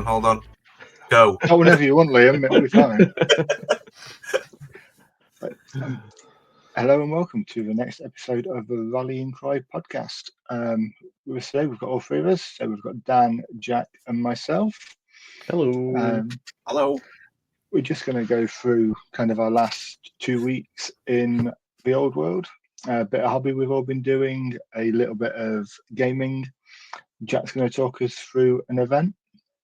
on. Go. Oh, whenever you want, Liam, it'll be fine. Hello and welcome to the next episode of the Rallying Cry podcast. With us today, we've got all three of us. So we've got Dan, Jack, and myself. Hello. Hello. We're just going to go through kind of our last 2 weeks in the old world. A bit of hobby we've all been doing, a little bit of gaming. Jack's going to talk us through an event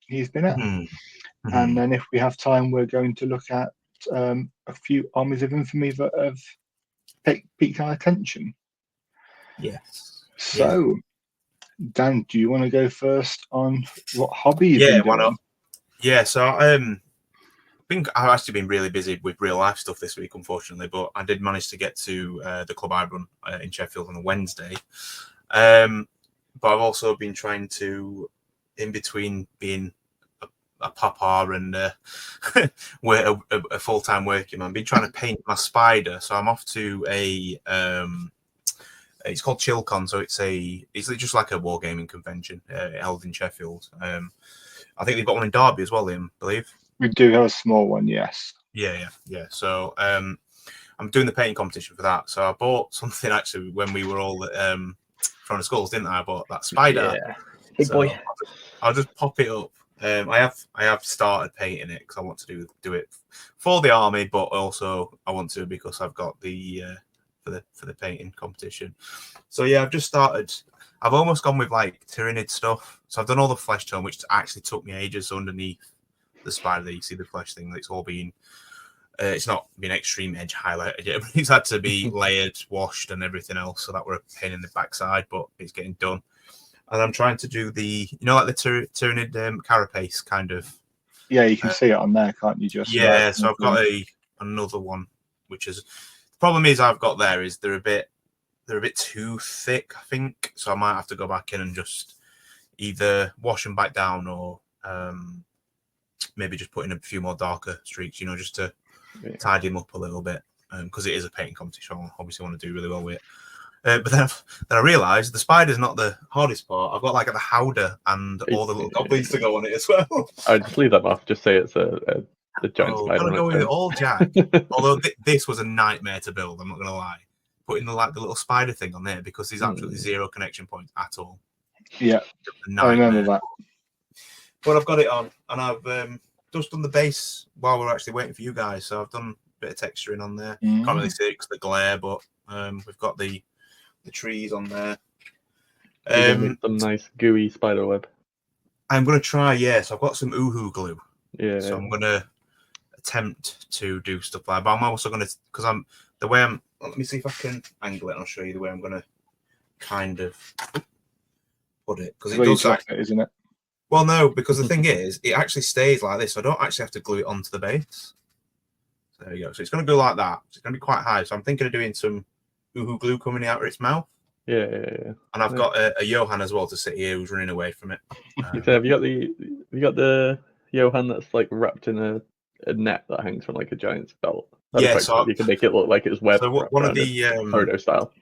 he's been at. Mm-hmm. And then if we have time, we're going to look at a few Armies of Infamy that have piqued our attention. Yes. So, Dan, do you want to go first on what hobby you've been doing? Why not? Yeah, so I've actually been really busy with real life stuff this week, unfortunately, but I did manage to get to the club I run in Sheffield on a Wednesday. But I've also been trying to, in between being a papa and a full-time working man, been trying to paint my spider. So I'm off to a it's called ChillCon, so it's just like a wargaming convention held in Sheffield. I think they've got one in Derby as well, Liam, I believe. We do have a small one, yes. Yeah. So I'm doing the painting competition for that. So I bought something actually when we were all from the schools, didn't I? I bought that spider. Yeah. Big boy. I'll just pop it up. I have started painting it because I want to do it for the army, but also I want to because I've got the for the painting competition. So yeah, I've just started. I've almost gone with like Tyranid stuff. So I've done all the flesh tone, which actually took me ages. So underneath the spider, that you see the flesh thing. It's all been. It's not been extreme edge highlighted yet, but it's had to be layered, washed, and everything else. So that were a pain in the backside, but it's getting done. And I'm trying to do the, like the Tyranid carapace kind of. Yeah, you can see it on there, can't you? Just yeah. So I've got another one, which is the problem is I've got there is they're a bit too thick, I think. So I might have to go back in and just either wash them back down or maybe just put in a few more darker streaks, just to tidy them up a little bit, because it is a painting competition. I obviously want to do really well with it. But then I realised the spider's not the hardest part. I've got like the howdah and all the little goblins to go on it as well. I'd just leave that off. Just say it's a giant spider. I'm gonna go with it all, Jack. Although this was a nightmare to build. I'm not gonna lie. Putting the little spider thing on there because there's absolutely zero connection points at all. Yeah, I remember that. But I've got it on, and I've just done the base while we're actually waiting for you guys. So I've done a bit of texturing on there. Can't really see it because of the glare, but we've got the trees on there. Some nice gooey spider web. I'm going to try, so I've got some Uhu glue. Yeah. So I'm going to attempt to do stuff like that. But I'm also going to, because let me see if I can angle it and I'll show you the way I'm going to kind of put it. Because it does it, isn't it? Well, no, because the thing is, it actually stays like this. So I don't actually have to glue it onto the base. So there you go. So it's going to go like that. It's going to be quite high. So I'm thinking of doing some Uhu glue coming out of its mouth. Yeah. And I've got a Johan as well to sit here who's running away from it. Have you got the Johan that's like wrapped in a net that hangs from like a giant's belt? So you can make it look like it's web. So one of the photo style.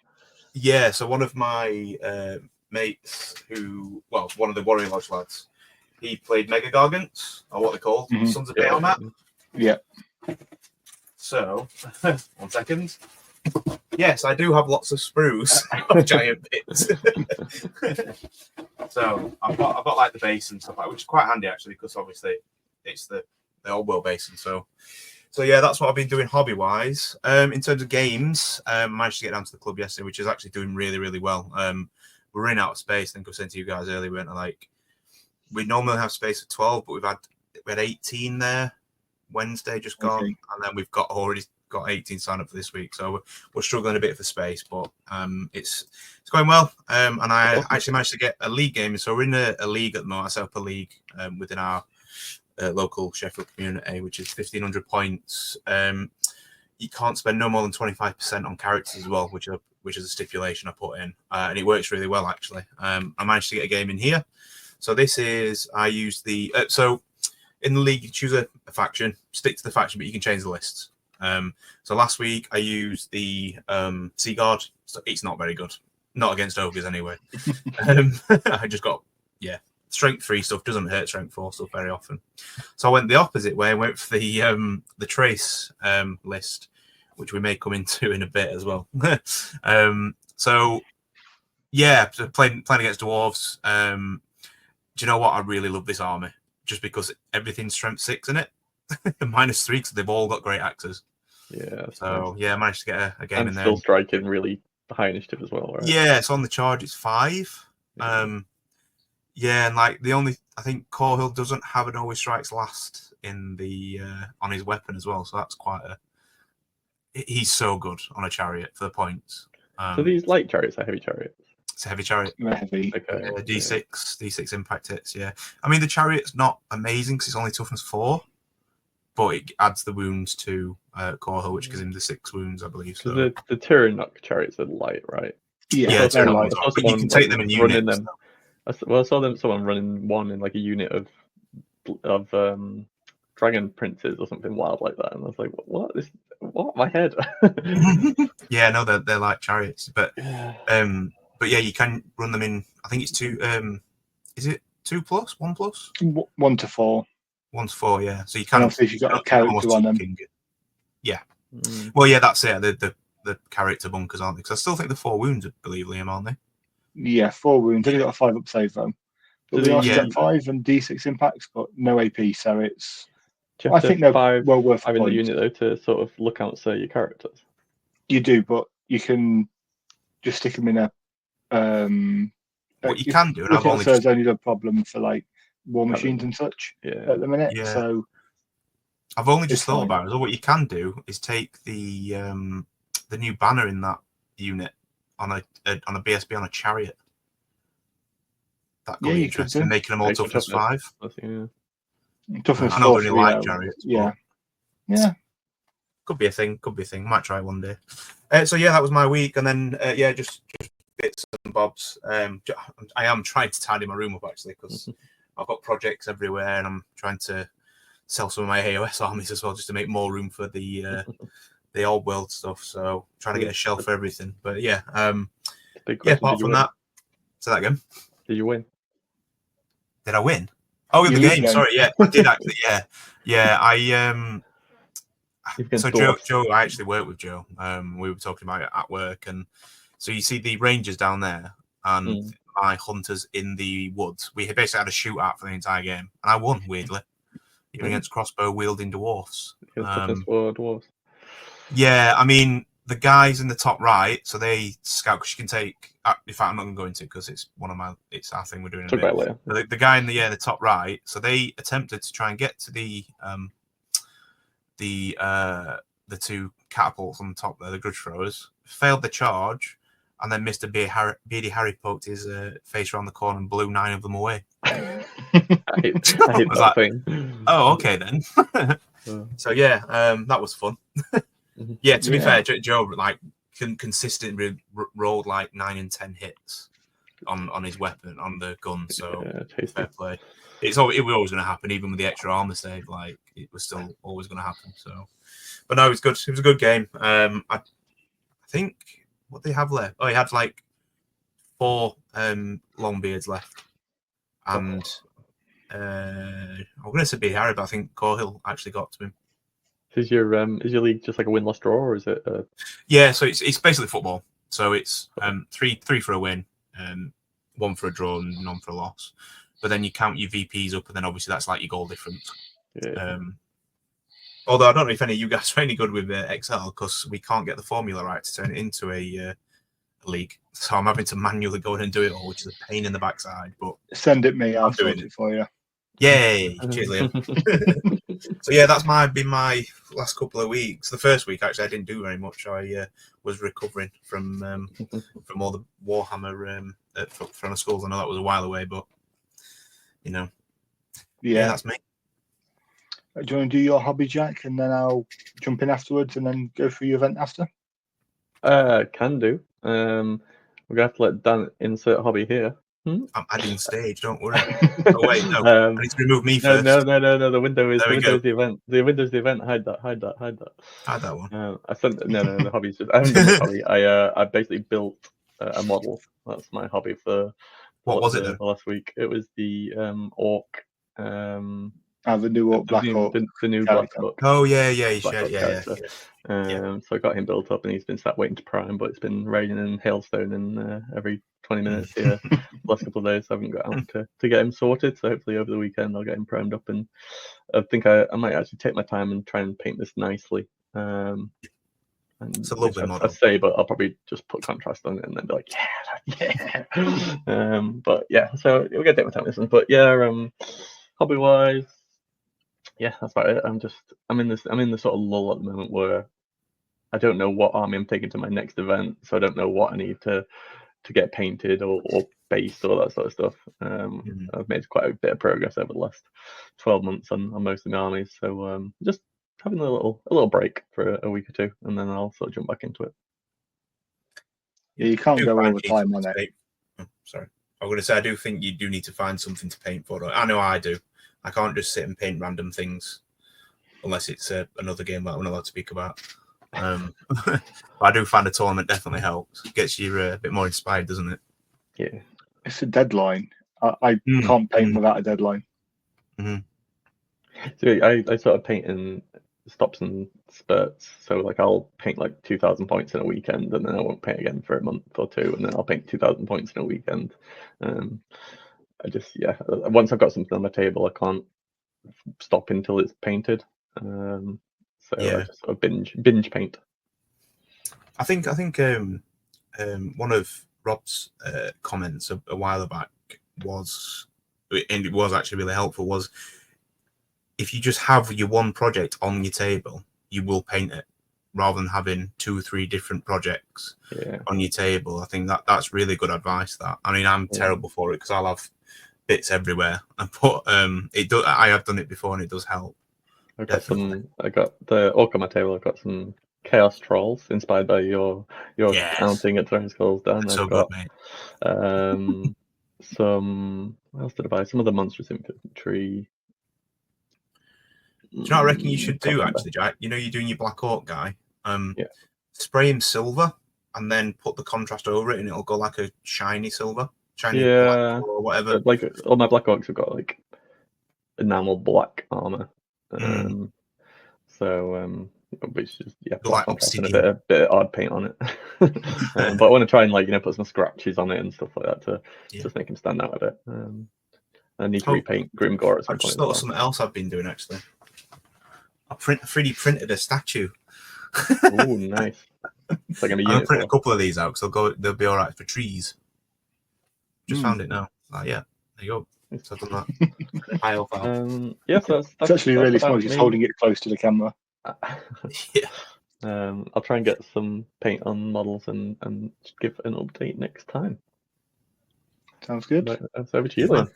Yeah, so one of my mates one of the Warrior Lodge lads, he played Mega Gargants, or what they're called, Sons of Bahamut. Yeah. So 1 second. Yes, I do have lots of sprues of giant bits. So I've got like the base and stuff like, which is quite handy actually, because obviously it's the old world basin. So yeah, that's what I've been doing hobby wise. In terms of games, I managed to get down to the club yesterday, which is actually doing really, really well. We're running out of space. I think I was saying to you guys earlier, we normally have space for 12, but we had 18 there Wednesday just gone, and then we've already got 18 signed up for this week, so we're struggling a bit for space, but it's going well. And I actually managed to get a league game, so we're in a league at the moment. I set up a league within our local Sheffield community, which is 1,500 points. You can't spend no more than 25% on characters as well, which is a stipulation I put in, and it works really well actually. I managed to get a game in here. So I use the so in the league you choose a faction, stick to the faction, but you can change the lists. So last week I used the Sea Guard. So it's not very good, not against ogres anyway. I just got strength 3 stuff doesn't hurt strength 4 stuff very often. So I went the opposite way. I went for the trace list, which we may come into in a bit as well. So yeah, playing against dwarves. Do you know what? I really love this army just because everything's strength 6 in it, -3 because they've all got great axes. Yeah. So nice. Yeah, I managed to get a game and in there. Still striking really high initiative as well, right? Yeah, so on the charge it's 5. Yeah, and like I think Corhill doesn't have an always strikes last in the on his weapon as well, so that's quite he's so good on a chariot for the points. So these light chariots are heavy chariots? It's a heavy chariot. Heavy. Okay. D6 impact hits, yeah. I mean, the chariot's not amazing because it's only toughness 4, but it adds the wounds to Corhill, which gives him the 6 wounds, I believe. So the Tyrannock chariots are light, right? Yeah, they're light. but you can take them in units. Them. I saw someone running one in like a unit of dragon princes or something wild like that, and I was like, what? My head. Yeah, no, they're like chariots, but yeah, you can run them in. I think it's 2. Is it 2+, 1+? 1 to 4. 1 to 4, yeah. So you can. If you've got a character on them. Yeah. Well, yeah, that's it. The character bunkers, aren't they? Because I still think the 4 wounds, I believe, Liam, aren't they? Yeah, 4 wounds. Only got a 5 up save though. But they are strength 5 and D6 impacts, but no AP. So it's. I think they're well worth 5 in the unit though to sort of look out your characters. You do, but you can just stick them in a. What you can do, and I've only the problem for like war machines and such at the minute. Yeah. So I've only just thought about it. So what you can do is take the new banner in that unit on a BSB on a chariot. That could be interesting, making them all toughness 5. Toughness I know 4, they're only light chariots. Yeah. Could be a thing. Might try one day. So yeah, that was my week, and then just bits and bobs. I am trying to tidy my room up actually because I've got projects everywhere, and I'm trying to sell some of my AOS armies as well, just to make more room for the old world stuff. So trying to get a shelf for everything. But yeah, apart from that, say that again. Did you win? Did I win? Oh, the game. Sorry, yeah, I did actually. Yeah. I So Joe, I actually worked with Joe. We were talking about it at work, and so you see the rangers down there and my hunters in the woods. We basically had a shootout for the entire game, and I won weirdly, even against crossbow wielding dwarfs. Dwarves. Yeah, I mean the guys in the top right, so they scout because you can take. In fact, I'm not going to go into it because it's our thing we're doing. The guy in the top right, so they attempted to try and get to the 2 catapults on the top there, the grudge throwers, failed the charge, and then Mr. Beardy Harry poked his face around the corner and blew 9 of them away. I hate that thing. Oh, okay then. So yeah, that was fun. Yeah, to be fair, Joe like consistently rolled like 9 and 10 hits on his weapon, on the gun. So fair play. It was always going to happen, even with the extra armor save. Like it was still always going to happen. So, but no, it was good. It was a good game. I think what they have left. Oh, he had like 4 long beards left, and I'm going to say Beardy Harry, but I think Corhill actually got to him. Is your league just like a win-loss draw, or is it? Yeah, so it's basically football. So it's 3 for a win, 1 for a draw, and none for a loss. But then you count your VPs up, and then obviously that's like your goal difference. Yeah. Although I don't know if any of you guys are any good with Excel because we can't get the formula right to turn it into a league. So I'm having to manually go in and do it all, which is a pain in the backside. But send it me, I'll sort it for you. Yay! Cheers, Liam. So yeah, that's been my last couple of weeks. The first week actually I didn't do very much. I was recovering from all the Warhammer from the schools. I know that was a while away, but yeah, that's me. Do you want to do your hobby, Jack, and then I'll jump in afterwards and then go through your event after? Can do. We're gonna have to let Dan insert hobby here. I'm adding stage. Don't worry. Oh wait, no. I need to remove me first. No. The window is the event. The window's the event. Hide that. Hide that one. I sent the hobby's just. I haven't done the hobby. I basically built a model. That's my hobby for What was it then? Last week? It was the Orc. The new Orc Black Orc. The new character. Black Orc. Oh yeah, you Black shared, Orc yeah. character. So I got him built up, and he's been sat waiting to prime, but it's been raining and hailstoning every 20 minutes here the last couple of days. So I haven't got out to get him sorted. So hopefully over the weekend I'll get him primed up, and I think I might actually take my time and try and paint this nicely. It's a lovely I model. say, but I'll probably just put contrast on it and then be like, yeah. But yeah, so we'll get my time this one. But yeah, hobby wise, yeah, that's about it. I'm in the sort of lull at the moment where I don't know what army I'm taking to my next event, so I don't know what I need to get painted or based or that sort of stuff. I've made quite a bit of progress over the last 12 months on most of my armies, so just having a little break for a week or two, and then I'll sort of jump back into it. Yeah, you can't go all the time on it. Sorry, I'm going to say I do think you do need to find something to paint for. I know I do. I can't just sit and paint random things unless it's another game that I'm not allowed to speak about. But I do find a tournament definitely helps. Gets you a bit more inspired, doesn't it? Yeah, it's a deadline. I can't paint without a deadline. So I sort of paint in stops and spurts. So like I'll paint like 2,000 points in a weekend, and then I won't paint again for a month or two, and then I'll paint 2,000 points in a weekend. Once I've got something on my table, I can't stop until it's painted. I just sort of binge paint. I think one of Rob's comments a while back was, and it was actually really helpful, was if you just have your one project on your table, you will paint it rather than having 2 or 3 different projects on your table. I think that's really good advice. That, I mean, I'm terrible for it because I'll have bits everywhere, but it does. I have done it before, and it does help. I got the Orc on my table. I've got some Chaos Trolls inspired by your outing at Throwing Skulls down. So I've got good, mate. some. What else did I buy? Some of the Monstrous Infantry. Do you know what I reckon you should do, actually, Jack? You know, you're doing your Black Orc guy. Spray him silver and then put the contrast over it, and it'll go like a shiny silver, black or whatever. Like all my Black Orcs have got like enamel black armor. Which is like and a bit of odd paint on it. But I want to try and put some scratches on it and stuff like that to just make him stand out a bit. I need to repaint Grimgore at some point. I just thought of something else I've been doing actually. I 3D printed a statue. Oh, nice! It's like I'll print a couple of these out because they'll be all right for trees. Just found it now. There you go. So I've done that. So it's actually really small. Just holding it close to the camera. I'll try and get some paint on models and give an update next time. Sounds good. That's over to you then.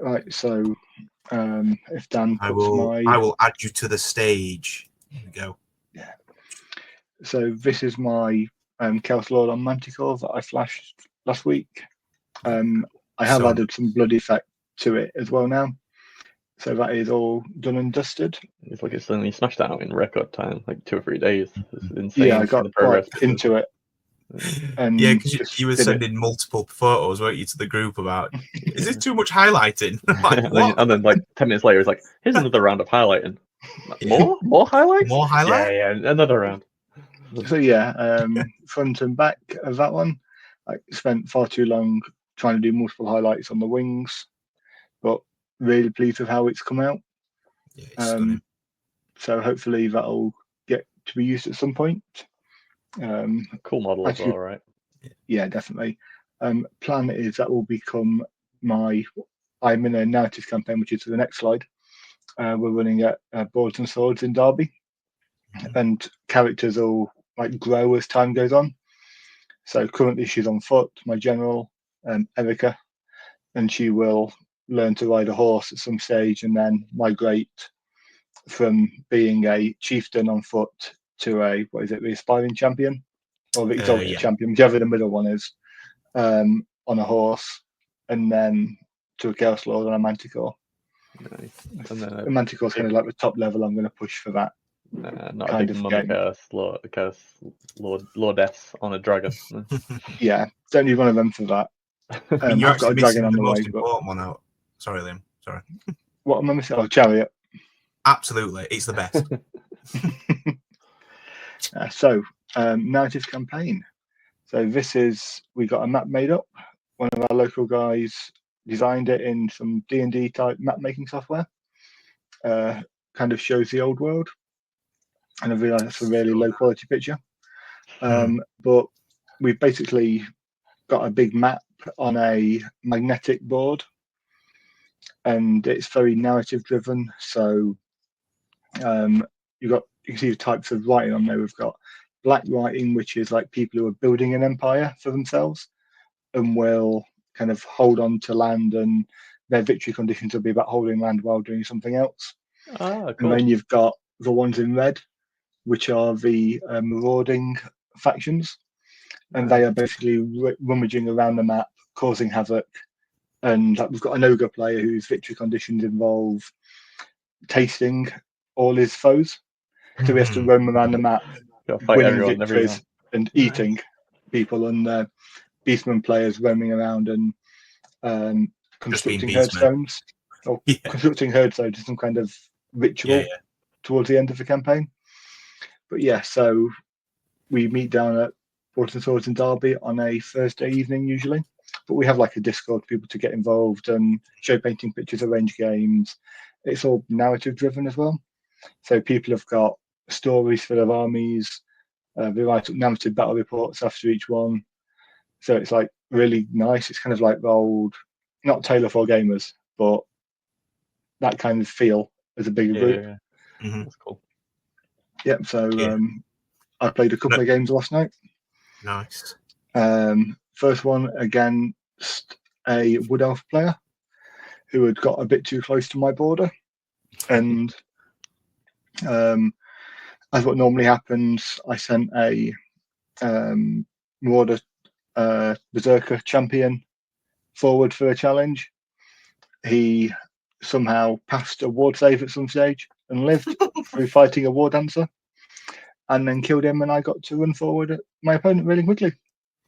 Right, so if Dan puts I will add you to the stage. Here we go. Yeah. So this is my Chaos Lord on Manticore that I flashed last week. I have added some blood effect to it as well now. So that is all done and dusted. It's like you smashed that out in record time, like 2 or 3 days. It's insane. Yeah, I got the progress into it. And because you were sending multiple photos, weren't you, to the group about, is this too much highlighting? and then like 10 minutes later, it's like, here's another round of highlighting. More highlights? More highlight? Yeah, another round. So front and back of that one, I spent far too long trying to do multiple highlights on the wings, but really pleased with how it's come out. Yeah, it's stunning. So hopefully that'll get to be used at some point. Cool model as well, right? Yeah, definitely. Plan is that will become I'm in a narrative campaign, which is the next slide. We're running at Boards and Swords in Derby, and characters will grow as time goes on. So currently she's on foot, my general, Erica, and she will learn to ride a horse at some stage and then migrate from being a chieftain on foot to the aspiring champion or the exalted champion, whichever the middle one is, on a horse, and then to a Chaos Lord on a Manticore. Nice. The Manticore is kind of like the top level. I'm going to push for that. Not kind a big mummy Chaos Lordess on a dragon. Yeah, don't need one of them for that. I mean, you're I've got actually a dragon missing on the the most way. But important one out. Sorry, Liam. Sorry. what am I missing? Oh, chariot. Absolutely, it's the best. So, narrative campaign. So we got a map made up. One of our local guys designed it in some D&D type map making software. Kind of shows the old world, and I realise that's a really low quality picture. But we've basically got a big map on a magnetic board, and it's very narrative driven. So you can see the types of writing on there. We've got black writing, which is like people who are building an empire for themselves and will kind of hold on to land, and their victory conditions will be about holding land while doing something else. Cool. And then you've got the ones in red, which are the marauding factions, and they are basically rummaging around the map, causing havoc. And we've got an ogre player whose victory conditions involve tasting all his foes. So he has to roam around the map, winning victories and eating people. And beastman players roaming around and constructing herdstones, or constructing herdstones is some kind of ritual towards the end of the campaign. But yeah, so we meet down at Water Swords in Derby on a Thursday evening usually. But we have like a Discord for people to get involved and show painting pictures, arrange games. It's all narrative driven as well. So people have got stories for their armies. They write up narrative battle reports after each one. So it's like really nice. It's kind of like the old, not Taylor for Gamers, but that kind of feel as a bigger group. Yeah. Mm-hmm. That's cool. Yep. So I played a couple of games last night. Nice. First one against a Wood Elf player who had got a bit too close to my border, and as what normally happens, I sent a Marauder Berserker champion forward for a challenge. He somehow passed a ward save at some stage and lived through fighting a war dancer, and then killed him, and I got to run forward at my opponent really quickly.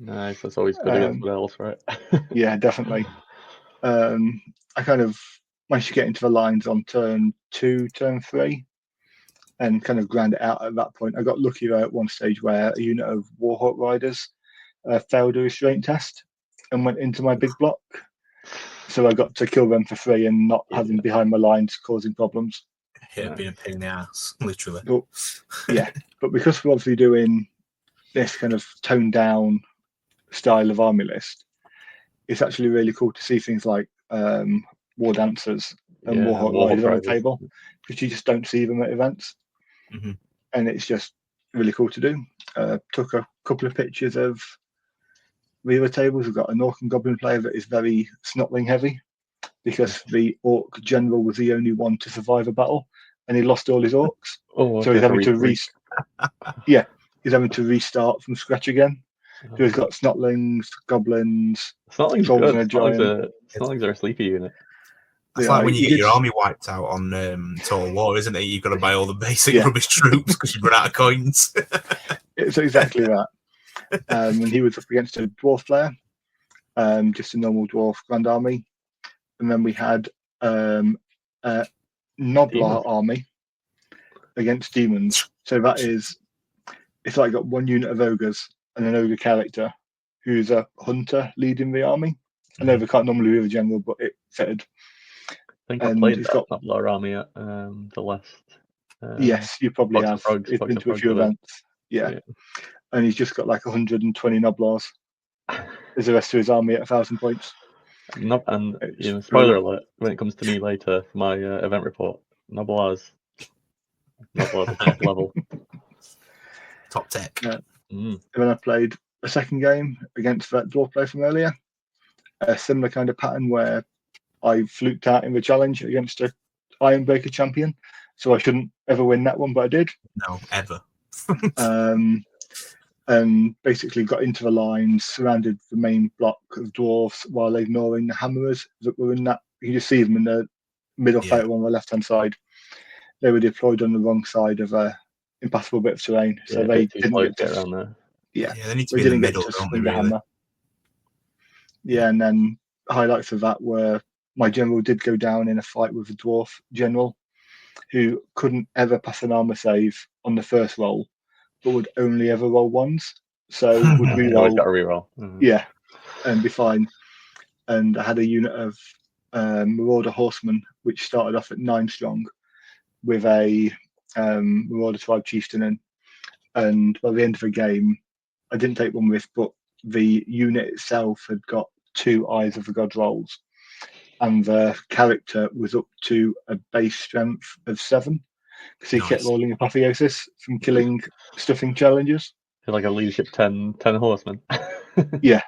Nice, that's always good against Wood Elves, right? Yeah, definitely. I kind of managed to get into the lines on turn 2, turn 3, and kind of ground it out at that point. I got lucky at one stage where a unit of Warhawk Riders failed a restraint test and went into my big block. So I got to kill them for free and not having behind my lines causing problems. Yeah, being a pain in the ass, literally. But, yeah, but because we're obviously doing this kind of toned down style of army list, it's actually really cool to see things like War Dancers and Warhawk Riders on the table, because you just don't see them at events. Mm-hmm. And it's just really cool to do. Took a couple of pictures of the other tables. We've got an Orc and Goblin player that is very Snotling heavy, because the Orc general was the only one to survive a battle, and he lost all his Orcs. So he's having to he's having to restart from scratch again. So he's got Snotlings, Goblins, Snotlings Trolls, good. and a Giant. Snotlings are a sleepy unit. It's like when you get your army wiped out on Total War, isn't it? You've got to buy all the basic rubbish troops because you've run out of coins. It's exactly that. And he was up against a dwarf player, just a normal dwarf Grand Army. And then we had a Noblar army against demons. So that is, it's like got one unit of ogres and an ogre character who's a hunter leading the army. I know they can't normally be a general, but it fitted. I think I played that Noblar army at the last. Yes, you probably have. It's been to a few events. Yeah. And he's just got like 120 Noblars. There's the rest of his army at 1,000 points. Spoiler alert, when it comes to me later for my event report, Noblars top level. Top tech. And then I played a second game against that dwarf player from earlier. A similar kind of pattern where I fluked out in the challenge against a Ironbreaker champion. So I shouldn't ever win that one, but I did. No, ever. And basically got into the lines, surrounded the main block of dwarves while ignoring the hammerers that were in that. You can just see them in the middle photo on the left-hand side. They were deployed on the wrong side of a impassable bit of terrain, so they didn't get around there. Yeah, they need to be in the middle, don't they? Really? Yeah, and then highlights of that were my general did go down in a fight with a dwarf general who couldn't ever pass an armor save on the first roll, but would only ever roll ones. So would You always reroll, got a reroll. Mhm. yeah, and be fine. And I had a unit of Marauder Horsemen, which started off at 9 strong with a Marauder Tribe Chieftain in. And by the end of the game, I didn't take one risk, but the unit itself had got 2 Eyes of the God rolls. And the character was up to a base strength of 7 because he kept Nice. rolling Apotheosis from killing stuffing challenges. Feel like a leadership 10 horsemen. Yeah,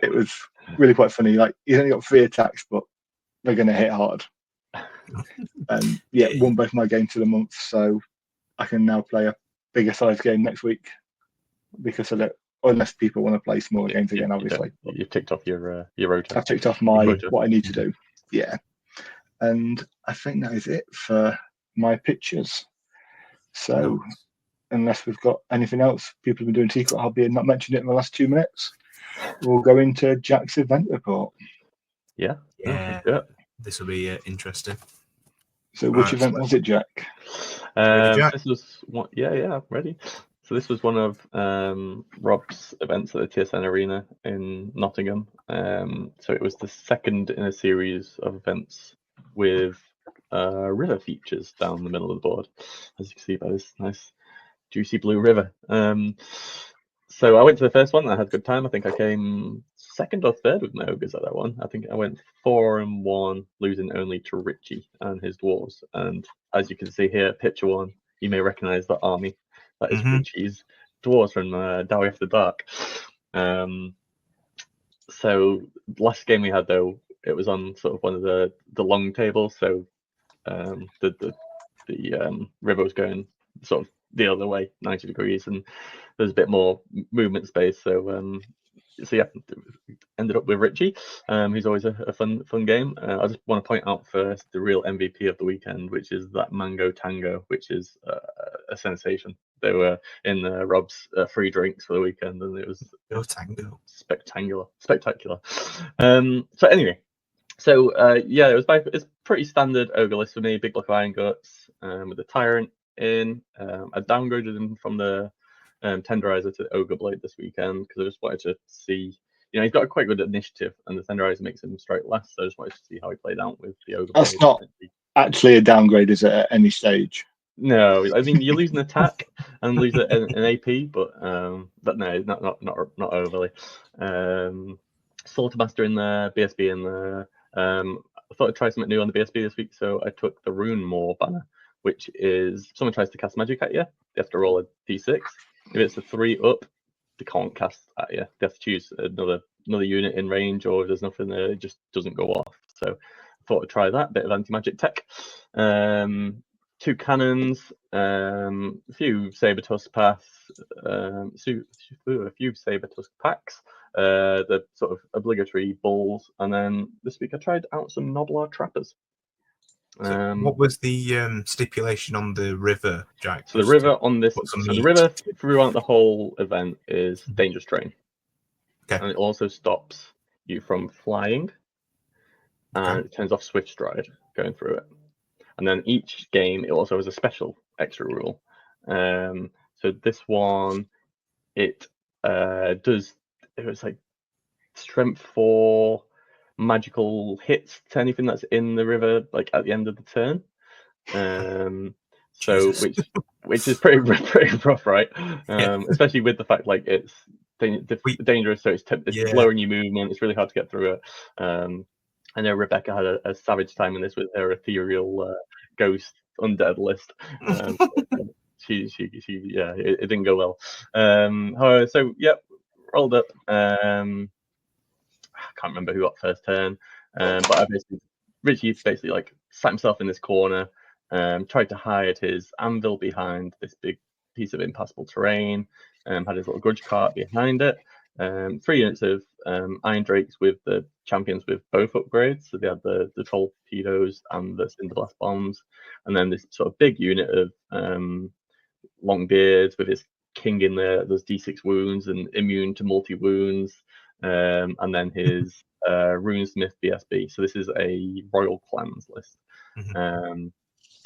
it was really quite funny. Like, he's only got 3 attacks, but they're going to hit hard. And yeah, won both my games of the month, so I can now play a bigger size game next week because I don't, unless people want to play smaller games again, obviously. You've ticked off your rota. I've ticked off my what I need to do. Yeah, and I think that is it for my pictures. So unless we've got anything else, people have been doing Secret Hobby and not mentioned it in the last 2 minutes, we'll go into Jack's event report. Yeah. This will be interesting. So which event was it, Jack? Ready, Jack? This was one. Yeah, ready. So this was one of Rob's events at the TSN Arena in Nottingham. So it was the second in a series of events with river features down the middle of the board, as you can see by this nice juicy blue river. So I went to the first one. I had a good time. I think I came second or third with my ogres at that one. I think I went 4-1, losing only to Richie and his dwarves. And as you can see here, picture 1, you may recognize that army. That is Richie's dwarves from Dowie After Dark. So last game we had, though, it was on sort of one of the long tables. So the river was going sort of the other way, 90 degrees, and there's a bit more movement space. So yeah, ended up with Richie. He's always a fun game. I just want to point out first the real MVP of the weekend, which is that Mango Tango, which is a sensation. They were in Rob's free drinks for the weekend, and it was Tango. spectacular. So anyway, yeah, it's pretty standard ogre list for me. Big block of Iron Guts with the Tyrant in. I downgraded him from the Tenderizer to the Ogre Blade this weekend because I just wanted to see. He's got a quite good initiative, and the Tenderizer makes him strike less. So I just wanted to see how he played out with the Ogre Blade. That's not actually a downgrade, is it, at any stage? No, I mean you lose an attack and lose an AP, but no, not overly. Slaughtermaster in there, BSB in there. I thought I'd try something new on the BSB this week, so I took the Rune Maw banner, which is if someone tries to cast magic at you, they have to roll a d6. If it's a 3 up, they can't cast at you. They have to choose another unit in range, or if there's nothing there, it just doesn't go off. So I thought I'd try that bit of anti-magic tech. 2 cannons, a few saber tusk paths, a few saber tusk packs, the sort of obligatory bulls, and then this week I tried out some Nodlar trappers. So what was the stipulation on the river, Jack? So the river on this, the river throughout the whole event is dangerous terrain. Okay. And it also stops you from flying, and it turns off swift stride going through it. And then each game, it also has a special extra rule. So this one, it was like strength 4 magical hits to anything that's in the river, like at the end of the turn. So which is pretty rough, right? Especially with the fact like it's dangerous, so it's lowering your movement. It's really hard to get through it. I know Rebecca had a savage time in this with her ethereal ghost undead list. It didn't go well. So yep, rolled up. I can't remember who got first turn, but Richie basically like sat himself in this corner, tried to hide his anvil behind this big piece of impassable terrain, had his little grudge cart behind it. 3 units of Iron Drakes with the champions with both upgrades. So they had the torpedoes and the Cinderblast bombs, and then this sort of big unit of Longbeards with his king in there. There's D6 wounds and immune to multi wounds, and then his Runesmith BSB. So this is a Royal Clans list.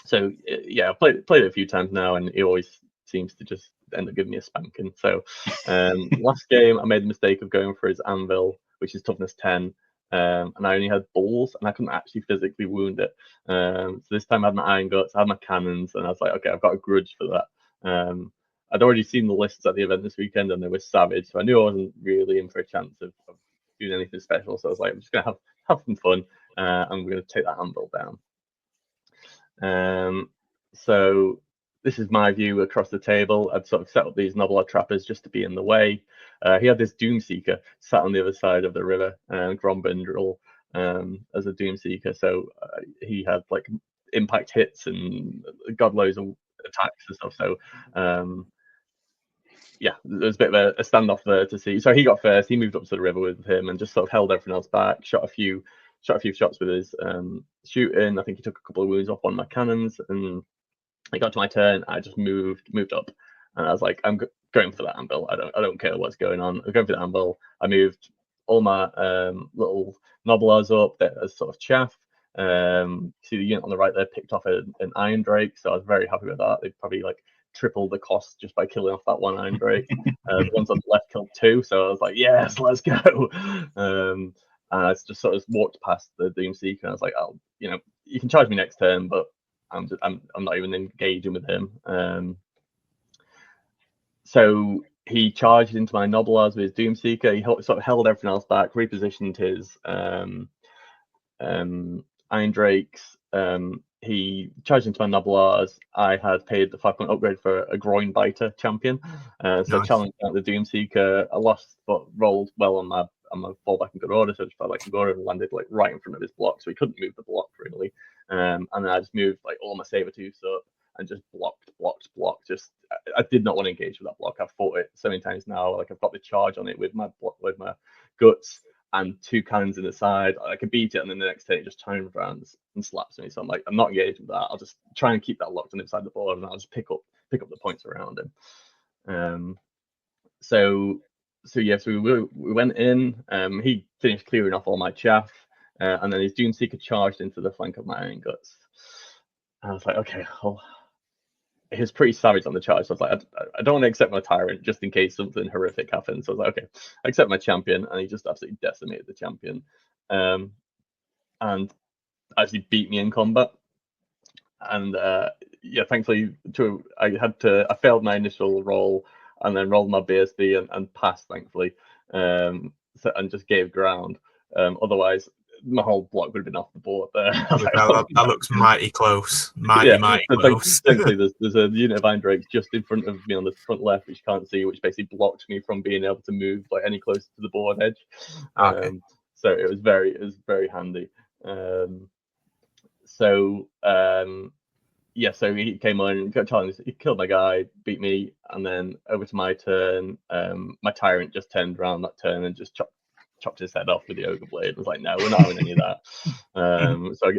So yeah, I've played it a few times now, and it always seems to just end up giving me a spanking. So last game, I made the mistake of going for his Anvil, which is toughness 10, and I only had balls, and I couldn't actually physically wound it. So this time I had my Iron Guts, I had my cannons, and I was like, okay, I've got a grudge for that. I'd already seen the lists at the event this weekend, and they were savage, so I knew I wasn't really in for a chance of doing anything special. So I was like, I'm just gonna have some fun, and we're gonna take that Anvil down. So this is my view across the table. I'd sort of set up these Noblar trappers just to be in the way. He had this Doomseeker sat on the other side of the river, Grombundrel, as a Doomseeker. So he had like impact hits and god loads of attacks and stuff. So yeah, there's a bit of a standoff there to see. So he got first. He moved up to the river with him and just sort of held everything else back. Shot a few shots with his shooting. I think he took a couple of wounds off one of my cannons, and it got to my turn. I just moved up, and I was like, I'm going for that Anvil. I don't care what's going on. I'm going for the Anvil. I moved all my little Noblars up as sort of chaff. See the unit on the right there picked off an Iron Drake, so I was very happy with that. They probably like tripled the cost just by killing off that one Iron Drake. The ones on the left killed 2, so I was like, yes, let's go. And I just sort of walked past the Doomseeker, and I was like, oh, you can charge me next turn, but I'm not even engaging with him. So he charged into my Noblars with his Doomseeker. He sort of held everything else back, repositioned his Iron Drakes. He charged into my Noblars. I had paid the 5-point upgrade for a Groin Biter champion. So nice. Challenged out the Doomseeker. I lost, but rolled well on my fallback in good order. So I just felt like I could and landed like right in front of his block. So he couldn't move the block really. And then I just moved like all my Sabertooths up and just blocked. Just I did not want to engage with that block. I've fought it so many times now. Like I've got the charge on it with my guts and 2 cannons in the side. I could beat it, and then the next turn it just turns around and slaps me. So I'm like, I'm not engaged with that. I'll just try and keep that locked on inside the board, and I'll just pick up the points around him. So we went in. He finished clearing off all my chaff, and then his Doomseeker charged into the flank of my Iron Guts. And I was like, okay, he was pretty savage on the charge. So I was like, I don't want to accept my Tyrant just in case something horrific happens. So I was like, okay, I accept my champion, and he just absolutely decimated the champion, and actually beat me in combat. And thankfully, I failed my initial roll, and then rolled my BSB and passed, thankfully, and just gave ground. Otherwise, my whole block would have been off the board there. That looks mighty close. Mighty close. Thankfully, there's a unit of Iron Drakes just in front of me on the front left, which you can't see, which basically blocked me from being able to move like any closer to the board edge. Okay. So it was very handy. So he came on, got challenged, he killed my guy, beat me, and then over to my turn. My Tyrant just turned around that turn and just chopped his head off with the Ogre Blade. I was like, no, we're not having any of that.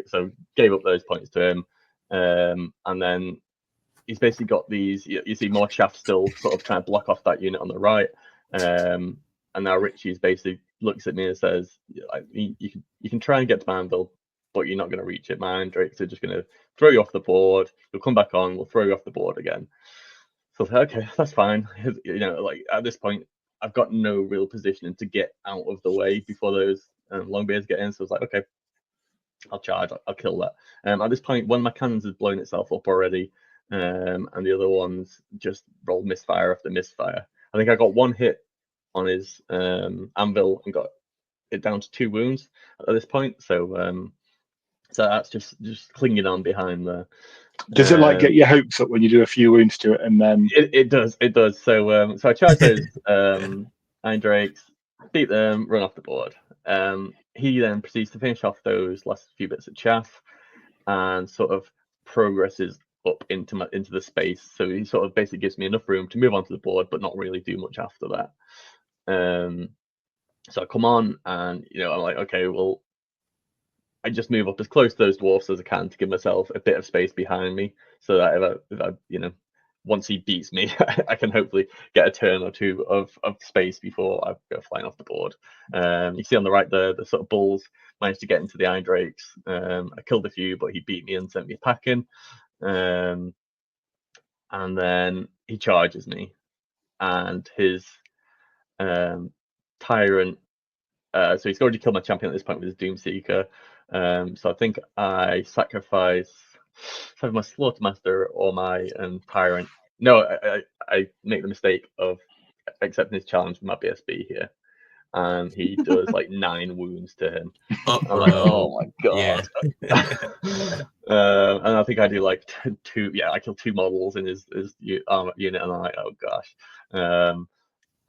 So gave up those points to him, and then he's basically got these. You see more chaff still sort of trying to block off that unit on the right, and now Richie's basically looks at me and says, you can try and get to my Anvil, but you're not going to reach it. My Iron Drakes are just going to throw you off the board. You'll come back on. We'll throw you off the board again. So I was like, okay, that's fine. Like at this point, I've got no real positioning to get out of the way before those Longbeards get in. So I was like, okay, I'll charge. I'll kill that. At this point, one of my cannons has blown itself up already, and the other ones just rolled misfire after misfire. I think I got 1 hit on his Anvil and got it down to 2 wounds at this point. So that's just clinging on behind there. Does it like get your hopes up when you do a few wounds to it, and then it does. So I charged those Iron Drakes, beat them, run off the board. He then proceeds to finish off those last few bits of chaff, and sort of progresses up into the space. So he sort of basically gives me enough room to move onto the board, but not really do much after that. So I come on, and I'm like, okay, well, I just move up as close to those dwarfs as I can to give myself a bit of space behind me, so that if I once he beats me, I can hopefully get a turn or two of space before I go flying off the board. You see on the right the sort of bulls managed to get into the Iron Drakes. I killed a few, but he beat me and sent me packing. And then he charges me, and his Tyrant. So he's already killed my champion at this point with his Doomseeker. So I think I sacrifice either my Slaughtermaster or my Tyrant. No, I make the mistake of accepting his challenge with my BSB here, and he does like 9 wounds to him. I'm like, oh my god. Yeah. And I think I do like 2. Yeah, I kill 2 models in his armor unit, and I'm like, oh gosh.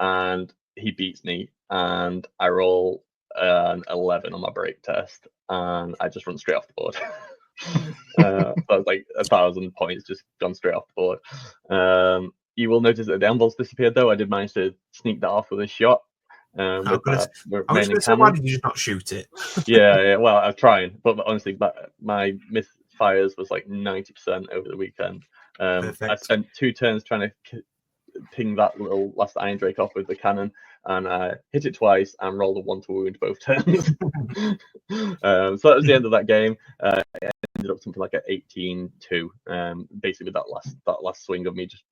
And he beats me, and I roll an 11 on my break test, and I just run straight off the board. So it's like 1,000 points just gone straight off the board. You will notice that the Ambol's disappeared, though. I did manage to sneak that off with a shot. I was going to say, why did you just not shoot it? Yeah. Well, I was trying, but honestly, my misfires was like 90% over the weekend. I spent 2 turns trying to ping that little last Iron Drake off with the cannon, and I hit it twice and rolled a 1 to wound both turns. So that was the end of that game. It ended up something like an 18-2. Basically, that last swing of me just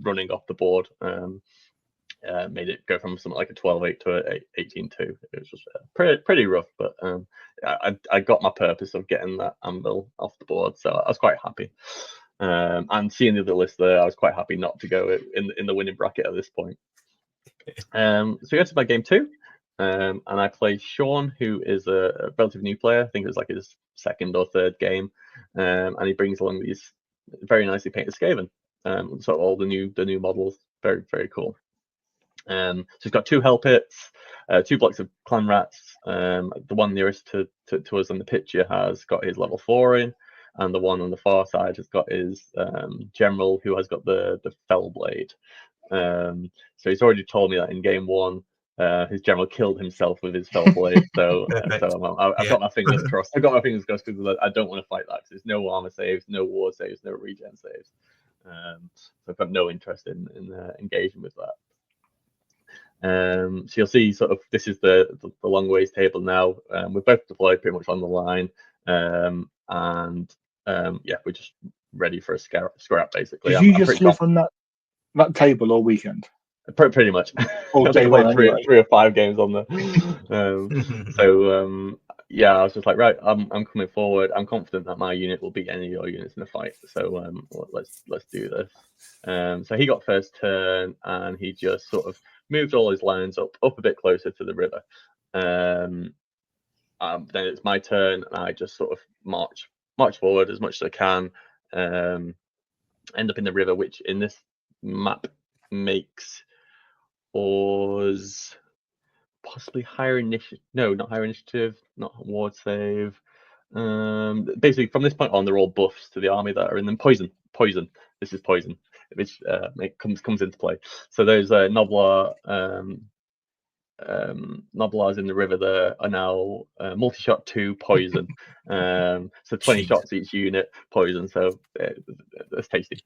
running off the board made it go from something like a 12-8 to a 18-2. It was just pretty rough, but I got my purpose of getting that anvil off the board, so I was quite happy. And seeing the other list there, I was quite happy not to go in the winning bracket at this point. So we go to my game 2, and I play Sean, who is a relatively new player. I think it was like his 2nd or 3rd game, and he brings along these very nicely painted Skaven. So all the new models, very very cool. So he's got 2 Hell Pits, 2 blocks of Clan Rats. The one nearest to us on the picture has got his level 4 in, and the one on the far side has got his General, who has got the Fell Blade. So he's already told me that in game 1, his General killed himself with his Fell Blade. So I've got my fingers crossed. I've got my fingers crossed because I don't want to fight that, because there's no armor saves, no ward saves, no regen saves. So I've got no interest in engaging with that. So you'll see sort of this is the long ways table now. We're both deployed pretty much on the line, and we're just ready for a scrap basically. Did you just live on that table all weekend? Pretty much. I think I played 3 or 5 games on there. I was just like, right, I'm coming forward. I'm confident that my unit will beat any of your units in a fight. So let's do this. So he got first turn, and he just sort of moved all his lines up a bit closer to the river. Then it's my turn, and I just sort of march forward as much as I can. End up in the river, which in this map makes us possibly higher initiative. No, not higher initiative, not ward save. Basically, from this point on, they're all buffs to the army that are in them. Poison. This is poison, which comes into play. So those Noblar Noblars in the river there are now multi-shot 2 poison. So 20 shots each unit poison. So that's tasty.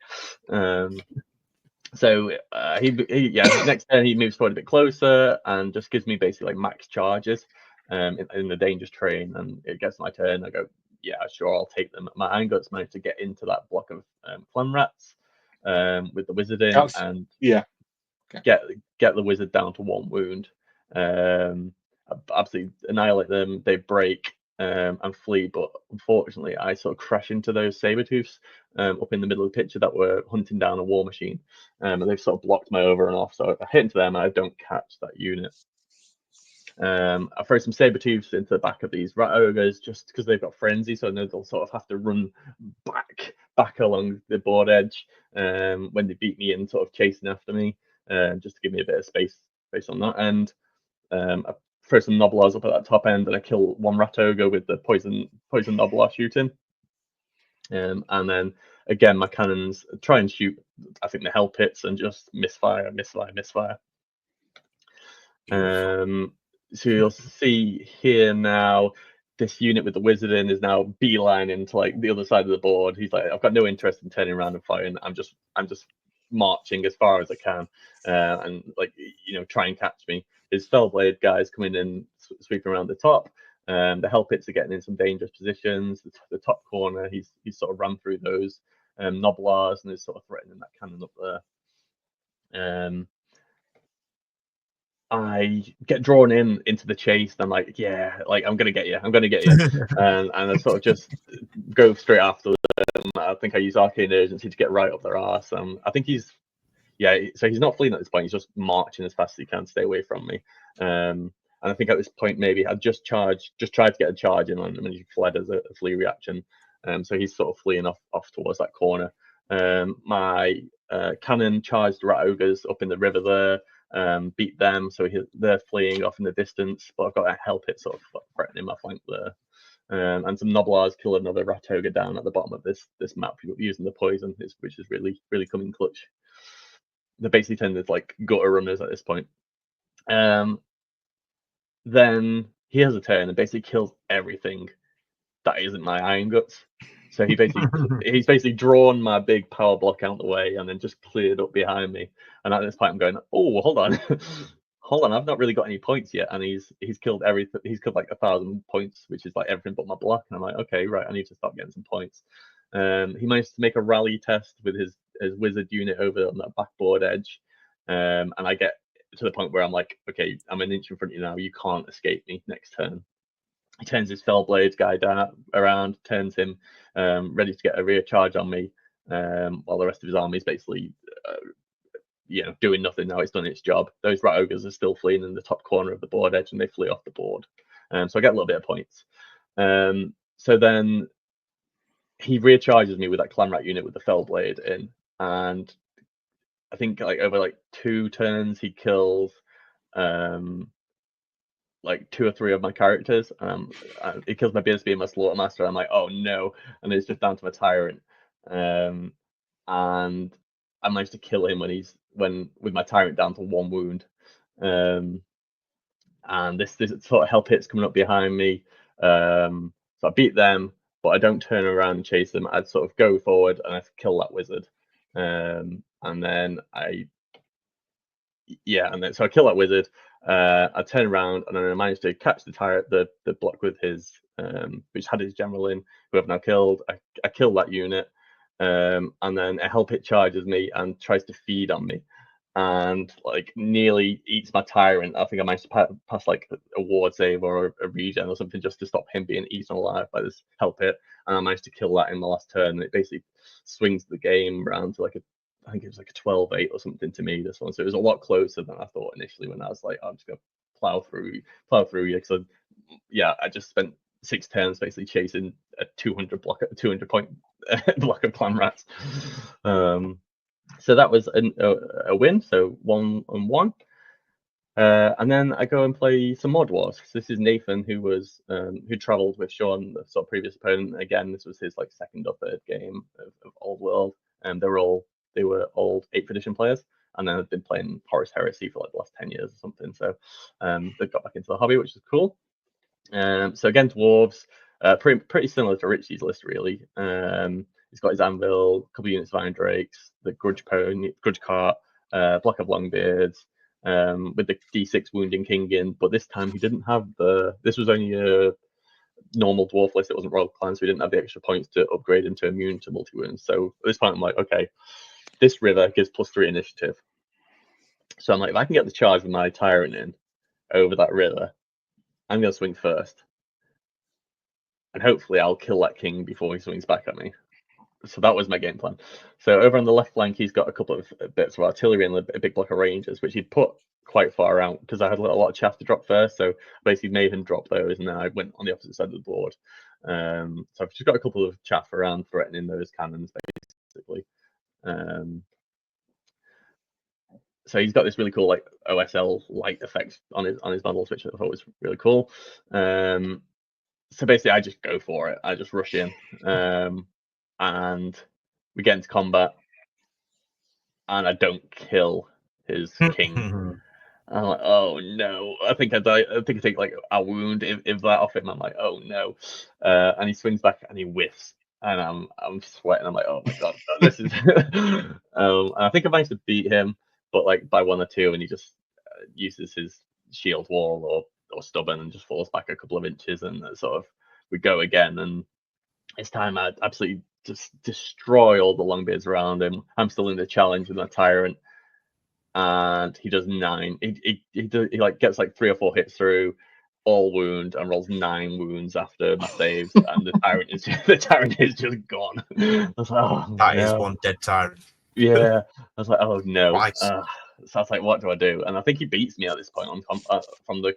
So next turn he moves forward a bit closer and just gives me basically like max charges in the dangerous terrain, and it gets my turn. I go, yeah, sure, I'll take them. My Anguts managed to get into that block of Clan Rats with the wizard in, and get the wizard down to 1 wound. Absolutely annihilate them. They break and flee, but unfortunately I sort of crash into those Sabertooths up in the middle of the picture that were hunting down a war machine, and they've sort of blocked my over and off, so I hit into them and I don't catch that unit. I throw some Sabertooths into the back of these Rat Ogres just because they've got frenzy, so I know they'll sort of have to run back along the board edge when they beat me and sort of chasing after me, just to give me a bit of space on that end. I throw some Noblars up at that top end, and I kill 1 Rat Ogre with the poison Noblar shooting. And then again, my cannons try and shoot, I think, the Hell Pits, and just misfire. So you'll see here now, this unit with the wizard in is now beeline into like the other side of the board. He's like, I've got no interest in turning around and fighting. I'm just marching as far as I can, and like try and catch me. His Fellblade guys coming in, sweeping around the top. The Hell Pits are getting in some dangerous positions. The top corner, he's sort of run through those Noblars and is sort of threatening that cannon up there. I get drawn into the chase, and I'm like, yeah, like I'm gonna get you, and I sort of just go straight after them. I think I use Arcane Urgency to get right up their arse. I think so he's not fleeing at this point. He's just marching as fast as he can to stay away from me. And I think at this point maybe I'd just tried to get a charge in on him, and he fled as a flee reaction. So he's sort of fleeing off towards that corner. My cannon charged Rat Ogres up in the river there. Beat them, so they're fleeing off in the distance, but I've got a Hell Pit sort of threatening my flank there. And some Noblars kill another Rat Ogre down at the bottom of this map using the poison, which is really, really coming clutch. They're basically turned into like gutter runners at this point. Then he has a turn and basically kills everything that isn't my Iron Guts. So he's basically drawn my big power block out the way and then just cleared up behind me. And at this point, I'm going, oh, hold on, I've not really got any points yet. And he's killed everything. He's killed like 1,000 points, which is like everything but my block. And I'm like, okay, right, I need to start getting some points. He managed to make a rally test with his wizard unit over on that backboard edge, and I get to the point where I'm like, okay, I'm an inch in front of you now. You can't escape me next turn. He turns his Fellblades guy around, turns him ready to get a rear charge on me, while the rest of his army is basically doing nothing now. It's done its job. Those Rat Ogres are still fleeing in the top corner of the board edge, and they flee off the board. So I get a little bit of points. So then he rear charges me with that Clan Rat unit with the Fellblade in, and I think like over like 2 turns he kills like 2 or 3 of my characters. He kills my BSB and my Slaughtermaster. I'm like, oh no, and it's just down to my Tyrant. And I managed to kill him with my Tyrant down to 1 wound. And this sort of Hell Pit's coming up behind me. So I beat them, but I don't turn around and chase them. I'd sort of go forward and I kill that wizard. And then so I kill that wizard. I turn around and then I managed to catch the block with his which had his general in, who I've now killed. I kill that unit, and then a Hell Pit charges me and tries to feed on me, and like nearly eats my Tyrant. I think I managed to pass like a ward save or a regen or something just to stop him being eaten alive by this Hell Pit, and I managed to kill that in the last turn. And it basically swings the game around to like I think it was like a 12-8 or something to me, this one. So it was a lot closer than I thought initially when I was like, I'm just going to plow through you. So yeah, I just spent 6 turns basically chasing a 200 point block of Clan Rats. So that was a win, so 1-1. And then I go and play some Mod Wars. So this is Nathan, who travelled with Sean, the sort of previous opponent. Again, this was his like 2nd or 3rd game of Old World, and they were old 8th edition players, and then had been playing Horus Heresy for like the last 10 years or something. So they've got back into the hobby, which is cool. So again, Dwarves, pretty similar to Richie's list, really. He's got his Anvil, a couple of units of Iron Drakes, the Grudge Cart, Block of Longbeards, with the D6 Wounding King in, but this time he didn't have this was only a normal dwarf list. It wasn't Royal Clan, so he didn't have the extra points to upgrade into immune to multi-wounds. So at this point I'm like, okay, this river gives +3 initiative. So I'm like, if I can get the charge with my Tyrant in over that river, I'm going to swing first. And hopefully I'll kill that king before he swings back at me. So that was my game plan. So over on the left flank, he's got a couple of bits of artillery and a big block of rangers, which he'd put quite far out because I had a lot of chaff to drop first. So basically made him drop those, and then I went on the opposite side of the board. So I've just got a couple of chaff around threatening those cannons, basically. So he's got this really cool like OSL light effect on his models, which I thought was really cool. So basically, I just go for it. I just rush in, and we get into combat, and I don't kill his king. I'm like, oh no! I think I die. I think I take like a wound if that off him. I'm like, oh no! And he swings back and he whiffs, and I'm sweating. I'm like, oh my god, this is. And I think I managed to beat him, but like by 1 or 2, and he just uses his shield wall or stubborn and just falls back a couple of inches, and sort of we go again, and this time I absolutely just destroy all the longbeards around him. I'm still in the challenge with my tyrant, and he does 9. He like gets like 3 or 4 hits through, all wound, and rolls 9 wounds after my saves, and the tyrant is just gone. I was like, oh, That no. is one dead tyrant. Yeah, I was like, oh no. Twice. So I was like, what do I do? And I think he beats me at this point from the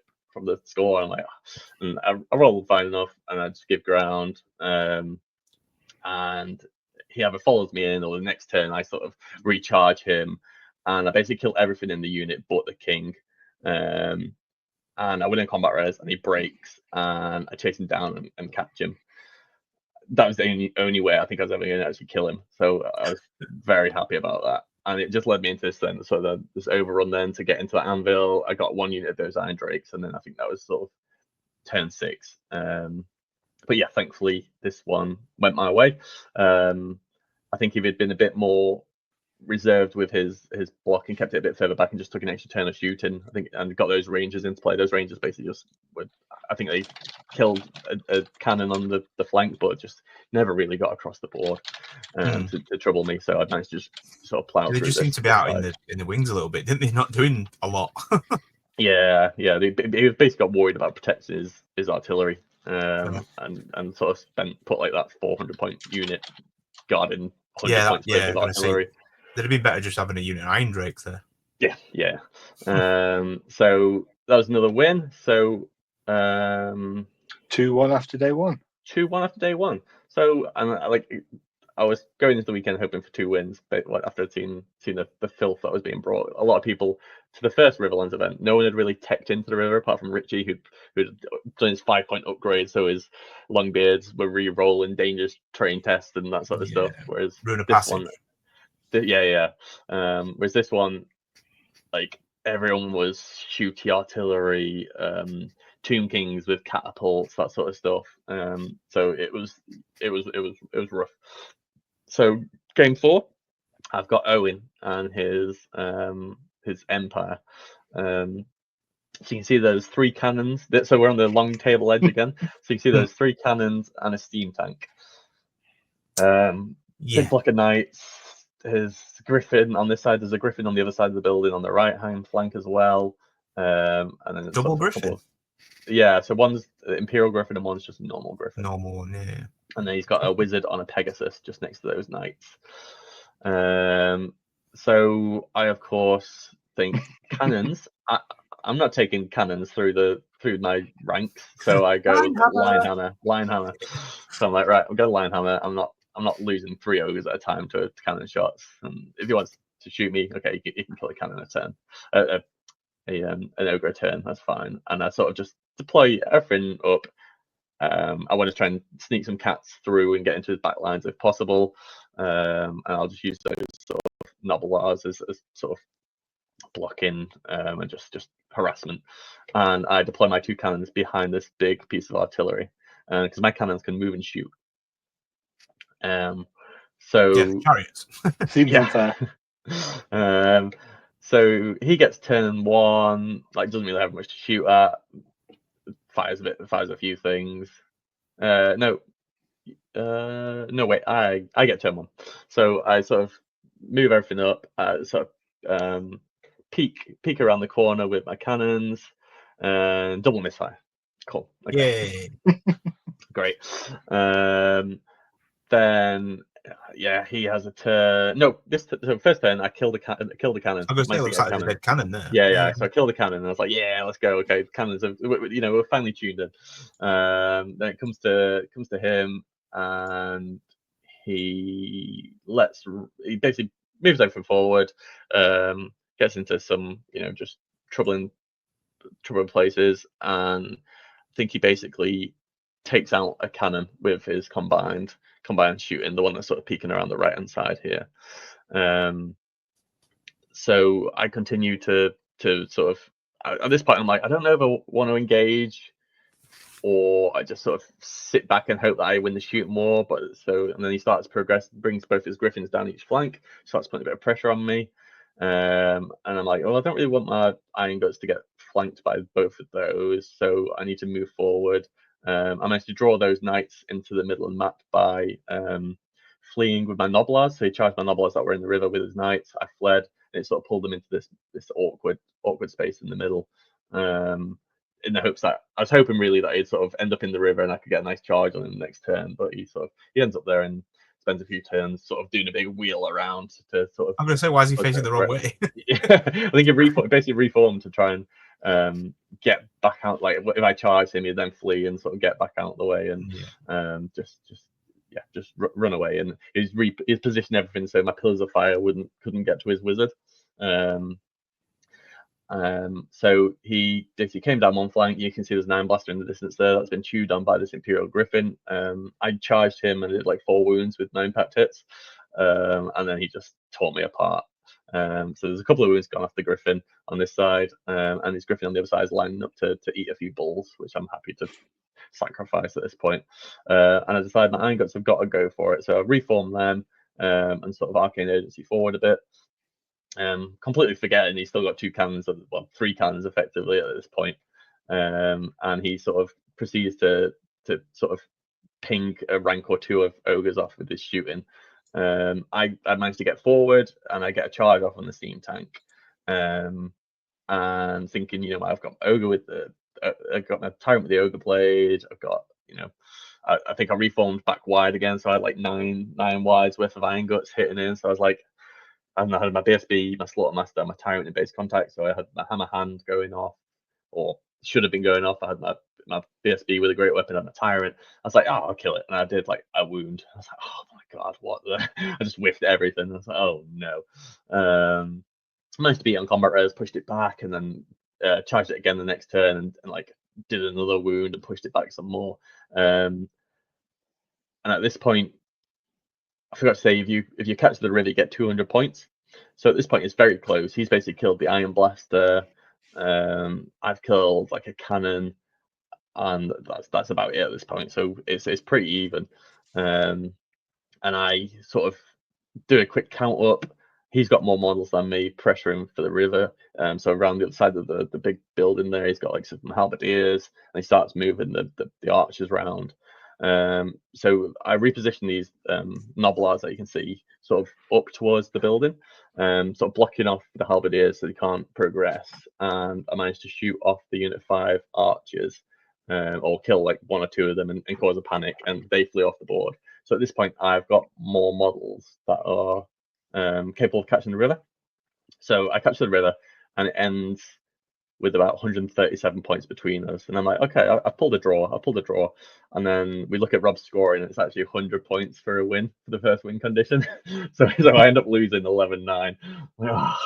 score. I'm like, and I rolled fine enough, and I just give ground. And he either follows me in, or the next turn I sort of recharge him, and I basically kill everything in the unit but the king. And I win in combat res, and he breaks, and I chase him down and catch him. That was the only way I think I was ever going to actually kill him. So I was very happy about that. And it just led me into this then, sort of this overrun then to get into the anvil. I got 1 unit of those Iron Drakes, and then I think that was sort of turn 6. But yeah, thankfully this one went my way. I think if he'd been a bit more reserved with his block and kept it a bit further back and just took an extra turn of shooting, I think, and got those rangers into play. Those rangers basically just would, I think they killed a cannon on the flank, but just never really got across the board to trouble me. So I managed to just sort of plow. They just seem to be out in the wings a little bit, didn't they? Not doing a lot. Yeah. He basically got worried about protecting his artillery, and sort of put like that 400-point unit guarding 100 points worth of artillery. It'd have been better just having a unit of Iron Drakes there. Yeah. So that was another win. So 2-1 after day 1. 2-1 after day 1. So I was going into the weekend hoping for 2 wins, but after I'd seen the filth that was being brought, a lot of people to the first Riverlands event, no one had really teched into the river apart from Richie, who'd done his 5-point upgrade, so his Longbeards were re-rolling dangerous terrain tests and that sort of stuff. Whereas this one, whereas this one, like everyone was shooty artillery, Tomb Kings with catapults, that sort of stuff. So it was rough. So game 4, I've got Owen and his empire. So you can see those 3 cannons. So we're on the long table edge again. So you can see those 3 cannons and a steam tank. Big block of knights. His griffin on this side. There's a griffin on the other side of the building on the right-hand flank as well. And then double griffin. So one's Imperial Griffin and one's just normal Griffin. Normal one, yeah. And then he's got a wizard on a Pegasus just next to those knights. So I of course think cannons. I'm not taking cannons through my ranks, so I go line hammer. So I'm like, right, I'm going line hammer. I'm not losing 3 ogres at a time to cannon shots. And if he wants to shoot me, okay, he can kill a cannon a turn, an ogre a turn. That's fine. And I sort of just deploy everything up. I want to try and sneak some cats through and get into his back lines if possible. And I'll just use those sort of Noblars as sort of blocking and just harassment. And I deploy my 2 cannons behind this big piece of artillery because my cannons can move and shoot. So chariots. Seems unfair. So he gets turn 1, like doesn't really have much to shoot at. Fires a few things. No, wait, I get turn 1. So I sort of move everything up, sort of peek around the corner with my cannons, and double misfire. Cool. Okay. Yay. Great. Then he has a turn. No, so first turn I kill the cannon. I was going to say, it looks like there's a dead cannon there. Yeah. So I kill the cannon, and I was like, yeah, let's go. Okay, cannons have, we're finally tuned in. Then it comes to him, and he basically moves everything forward, gets into some just troubling places, and I think he basically takes out a cannon with his combined shooting, the one that's sort of peeking around the right hand side here. So I continue to sort of, at this point I'm like, I don't know if I want to engage or I just sort of sit back and hope that I win the shooting war. And then he starts to progress, brings both his griffins down each flank, starts putting a bit of pressure on me. And I'm like, oh, I don't really want my iron guts to get flanked by both of those, so I need to move forward. I managed to draw those knights into the middle of the map by fleeing with my noblars. So he charged my noblars that were in the river with his knights. I fled, and it sort of pulled them into this awkward space in the middle. In the hopes that I was hoping really that he'd sort of end up in the river and I could get a nice charge on him the next turn, but he ends up there and spends a few turns sort of doing a big wheel around to sort of. I'm going to say, why is he facing the wrong way? Yeah, I think he basically reformed to try and get back out. Like if I charge him, he'd then flee and sort of get back out of the way and just run away. And he's positioned everything so my pillars of fire couldn't get to his wizard. So he basically came down one flank. You can see there's an iron blaster in the distance there that's been chewed on by this Imperial Griffin. I charged him and did like 4 wounds with 9 packed hits, and then he just tore me apart. So there's a couple of wounds gone off the Griffin on this side, and his Griffin on the other side is lining up to eat a few bulls, which I'm happy to sacrifice at this point. And I decided my iron guts have got to go for it, so I reformed them and sort of arcane agency forward a bit. Completely forgetting he's still got 2 cannons, 3 cannons effectively at this point. And he sort of proceeds to sort of ping a rank or 2 of ogres off with his shooting. I managed to get forward and I get a charge off on the steam tank. And thinking, I've got ogre with I've got my tyrant with the ogre blade. I've got, I think I reformed back wide again, so I had like 9 wides worth of iron guts hitting in. So I was like, and I had my BSB, my Slaughtermaster, my Tyrant in base contact, so I had my Hammer Hand going off, or should have been going off. I had my BSB with a great weapon and my Tyrant. I was like, oh, I'll kill it. And I did like a wound. I was like, oh my God, what the? I just whiffed everything. I was like, oh no. Managed to beat on combat res, pushed it back, and then charged it again the next turn and like did another wound and pushed it back some more. And at this point, I forgot to say, if you catch the river, you get 200 points. So at this point, it's very close. He's basically killed the Iron Blaster. I've killed like a cannon, and that's about it at this point. So it's pretty even. And I sort of do a quick count up. He's got more models than me, pressuring for the river. So around the other side of the big building there, he's got like some halberdiers, and he starts moving the archers around. So I reposition these noblars that you can see sort of up towards the building, sort of blocking off the halberdiers so they can't progress. And I managed to shoot off the Unit 5 archers, or kill like 1 or 2 of them and cause a panic, and they flee off the board. So at this point, I've got more models that are capable of catching the river. So I catch the river, and it ends with about 137 points between us. And I'm like, okay, I pulled a draw. And then we look at Rob's scoring, and it's actually 100 points for a win, for the first win condition. so I end up losing 11-9. I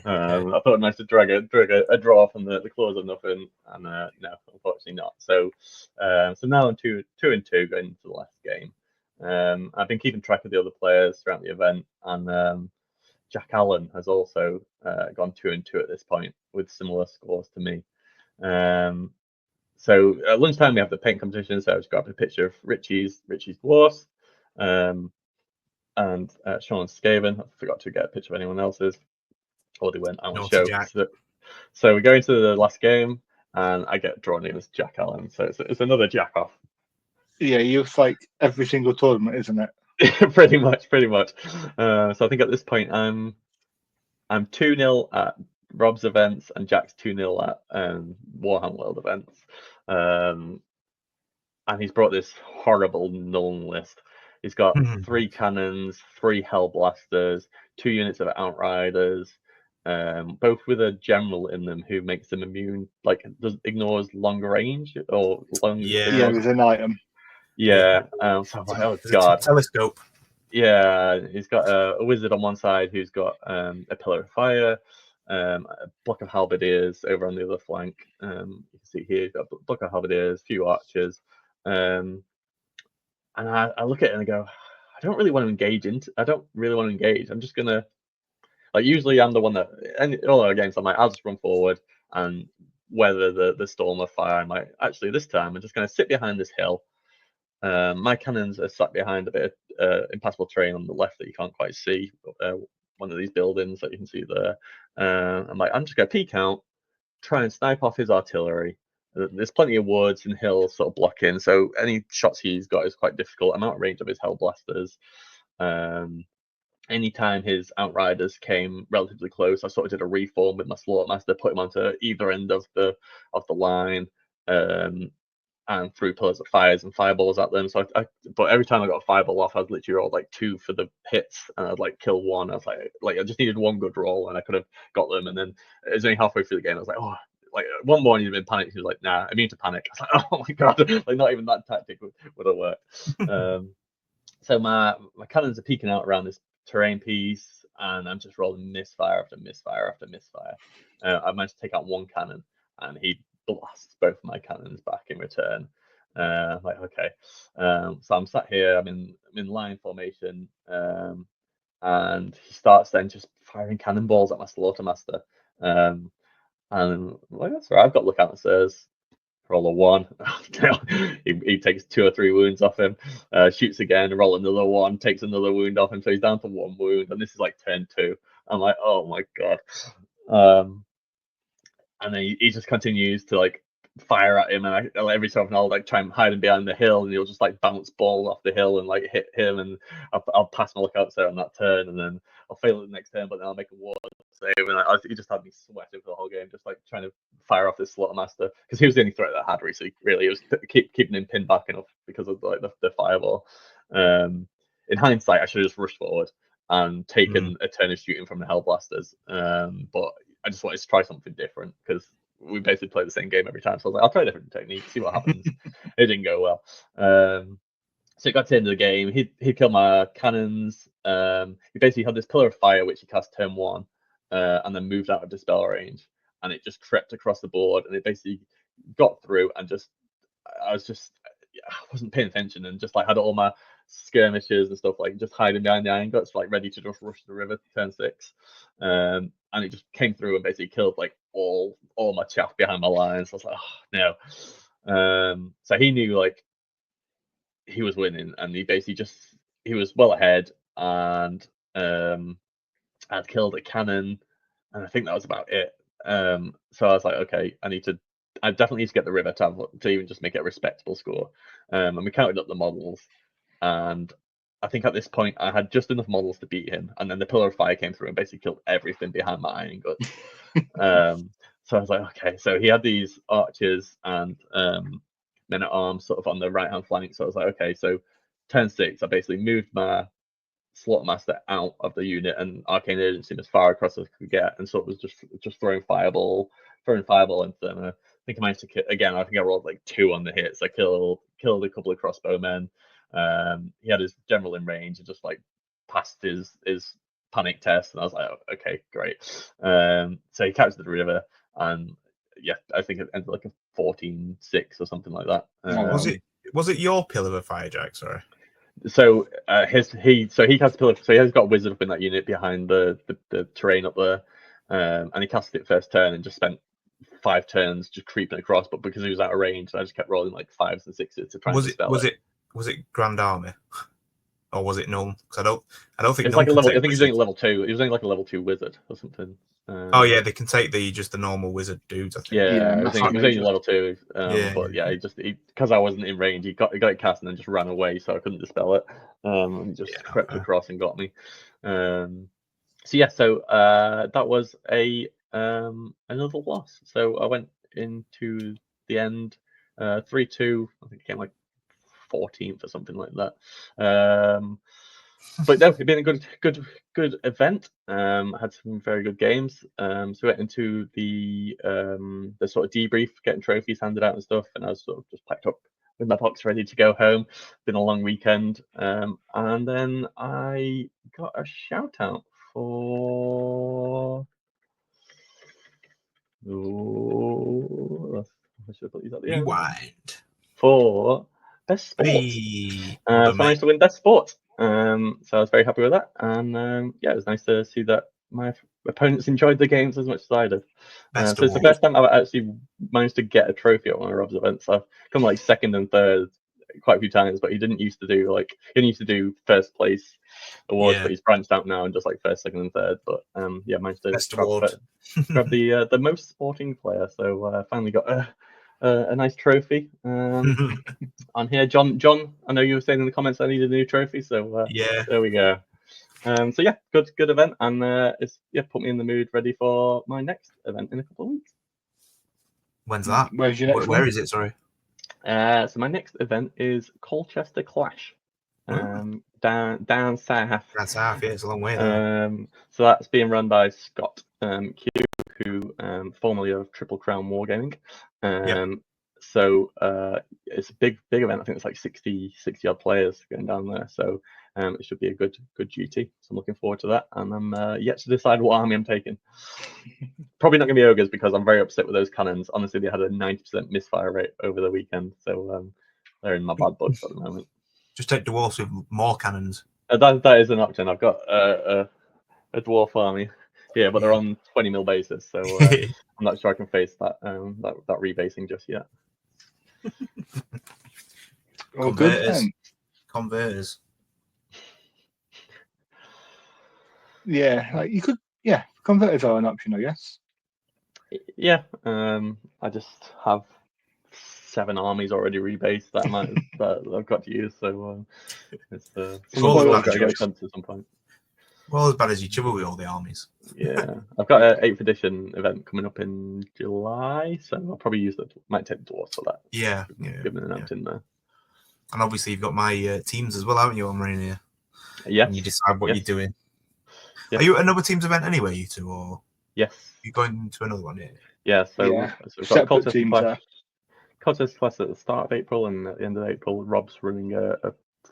thought it nice to drag a draw from the claws of nothing, and no, unfortunately not. So now I'm 2-2 going into the last game. I've been keeping track of the other players throughout the event, and Jack Allen has also gone 2-2 at this point with similar scores to me. So at lunchtime we have the paint competition. So I just grabbed a picture of Richie's dwarfs, and Sean Skaven. I forgot to get a picture of anyone else's, or they went out on show. So we go into the last game, and I get drawn in as Jack Allen. So it's another Jack off. Yeah, you fight every single tournament, isn't it? pretty much. So I think at this point I'm 2-0 at Rob's events and Jack's 2-0 at Warhammer World events. And he's brought this horrible Nuln list. He's got 3 cannons, 3 Hell Blasters, 2 units of Outriders, both with a general in them who makes them immune, like ignores long range or long. Yeah, with an item. Yeah. So I'm like, oh God. Telescope. Yeah, he's got a wizard on one side who's got a pillar of fire, a block of halberdiers over on the other flank. You can see here he's got a block of halberdiers, a few archers, and I look at it and I go, I don't really want to engage. I'm just gonna, like, usually I'm the one that, and all our games I'm like, I'll just run forward and weather the storm of fire. I might actually this time I'm just going to sit behind this hill. My cannons are sat behind a bit of impassable terrain on the left that you can't quite see. One of these buildings that you can see there. I'm just going to peek out, try and snipe off his artillery. There's plenty of woods and hills sort of blocking, so any shots he's got is quite difficult. I'm out of range of his hell blasters. Anytime his outriders came relatively close, I sort of did a reform with my slaughtermaster, put him onto either end of the line, and threw pillars of fires and fireballs at them. So but every time I got a fireball off, I was literally rolled like 2 for the hits, and I'd like kill one. I was like I just needed one good roll, and I could have got them. And then it was only halfway through the game, I was like, oh. Like one morning, he'd been panicked. He was like, "Nah, immune to panic." I was like, "Oh my god!" Like not even that tactic would have worked. So my cannons are peeking out around this terrain piece, and I'm just rolling misfire after misfire after misfire. I managed to take out one cannon, and he blasts both my cannons back in return. Like okay, so I'm sat here. I'm in line formation, and he starts then just firing cannonballs at my slaughtermaster. And like that's right, I've got lookout and says roll a 1. he takes 2 or 3 wounds off him, shoots again, roll another 1, takes another wound off him, so he's down to 1 wound, and this is like turn 2. I'm like, oh my god. And then he just continues to like fire at him, and every so often I'll like try and hide him behind the hill, and he'll just like bounce balls off the hill and like hit him, and I'll pass my lookout there on that turn, and then I'll fail at the next turn, but then I'll make a ward save, and he just had me sweating for the whole game, just like trying to fire off this slaughtermaster because he was the only threat that I had really. It was keeping him pinned back enough because of like the fireball. In hindsight, I should have just rushed forward and taken a turn of shooting from the Hellblasters, but I just wanted to try something different because we basically play the same game every time. So I was like, I'll try a different technique, see what happens. It didn't go well. So it got to the end of the game. He killed my cannons. He basically had this pillar of fire which he cast turn 1, and then moved out of dispel range, and it just crept across the board, and it basically got through, and I wasn't paying attention, and just like had all my skirmishers and stuff like just hiding behind the iron guts, like ready to just rush the river turn 6. And it just came through and basically killed like all my chaff behind my lines. I was like, oh no. So he knew like he was winning, and he was well ahead, and I'd killed a cannon, and I think that was about it. So I was like, okay, I definitely need to get the river to even just make it a respectable score. And we counted up the models, and I think at this point I had just enough models to beat him, and then the pillar of fire came through and basically killed everything behind my iron guts. So I was like, okay, so he had these archers and men at arms sort of on the right hand flank. So I was like, okay, so turn 6, I basically moved my slaughtermaster out of the unit, and arcane agency as far across as I could get, and so it was just throwing fireball into them. And I think I managed to kill again. I think I rolled like 2 on the hits. I killed a couple of crossbowmen. He had his general in range and just like passed his panic test, and I was like, oh, okay, great. So he captured the river, and yeah, I think it ended like a 14-6 or something like that. Was it your pillar of fire, Jack? Sorry. So he cast a pillar. So he has got a wizard up in that unit behind the terrain up there, and he cast it first turn and just spent 5 turns just creeping across. But because he was out of range, I just kept rolling like 5s and 6s to try and dispel it. Was it Grand Army, or was it Gnome? Because I don't think it's like a level. I think he's only level 2. He was only like a level 2 wizard or something. Oh yeah, they can take the normal wizard dudes. I think. Yeah, I think he was only level 2. But yeah, because I wasn't in range, he got it cast and then just ran away, so I couldn't dispel it. And just crept across and got me. So that was another loss. So I went into the end 3-2. I think it came like 14th or something like that. But no, it's been a good event. Had some very good games. So we went into the sort of debrief, getting trophies handed out and stuff, and I was sort of just packed up with my box ready to go home. Been a long weekend, and then I got a shout out for. I should have put these at the end. Rewind. For best sports. So I managed to win best sports. So I was very happy with that, and yeah, it was nice to see that my opponents enjoyed the games as much as I did. Best So it's the award. first time I've actually managed to get a trophy at one of Rob's events. I've come like second and third quite a few times, but he didn't used to do first place awards, Yeah. but he's branched out now and just like first, second, and third. But yeah, managed to Best award. grab the most sporting player. So finally got a nice trophy on here. John, I know you were saying in the comments I needed a new trophy, so Yeah. there we go. So yeah, good event, and it's put me in the mood, ready for my next event in a couple of weeks. When's that? Where's your next Where one? is it? Sorry. So my next event is Colchester Clash, down south. That's half. Yeah, it's a long way. There. So that's being run by Scott Q, who formerly of Triple Crown Wargaming. So it's a big event. I think it's like 60 odd players going down there. So it should be a good GT. So I'm looking forward to that. And I'm yet to decide what army I'm taking. Probably not going to be ogres because I'm very upset with those cannons. Honestly, they had a 90% misfire rate over the weekend. So they're in my bad books at the moment. Just take dwarfs with more cannons. That is an option. I've got a dwarf army. Yeah, but they're on 20 mil basis, so I'm not sure I can face that rebasing just yet. Oh, good then. Converters. Yeah, like you could. Yeah, converters are an option, I guess. Yeah, I just have 7 armies already rebased that I've got to use, so it's got to get done at some point. Well, as bad as each other with all the armies. Yeah, I've got an 8th edition event coming up in July, so I'll probably might take the dwarves for that. Yeah, give me an out in there. And obviously, you've got my teams as well, haven't you, on Marine? Yeah. And you decide what you're doing. Yes. Are you at another team's event anyway, you two, or? Yes. You're going to another one, yeah? Yeah, so we've got Colchester Clash at the start of April, and at the end of April, Rob's running a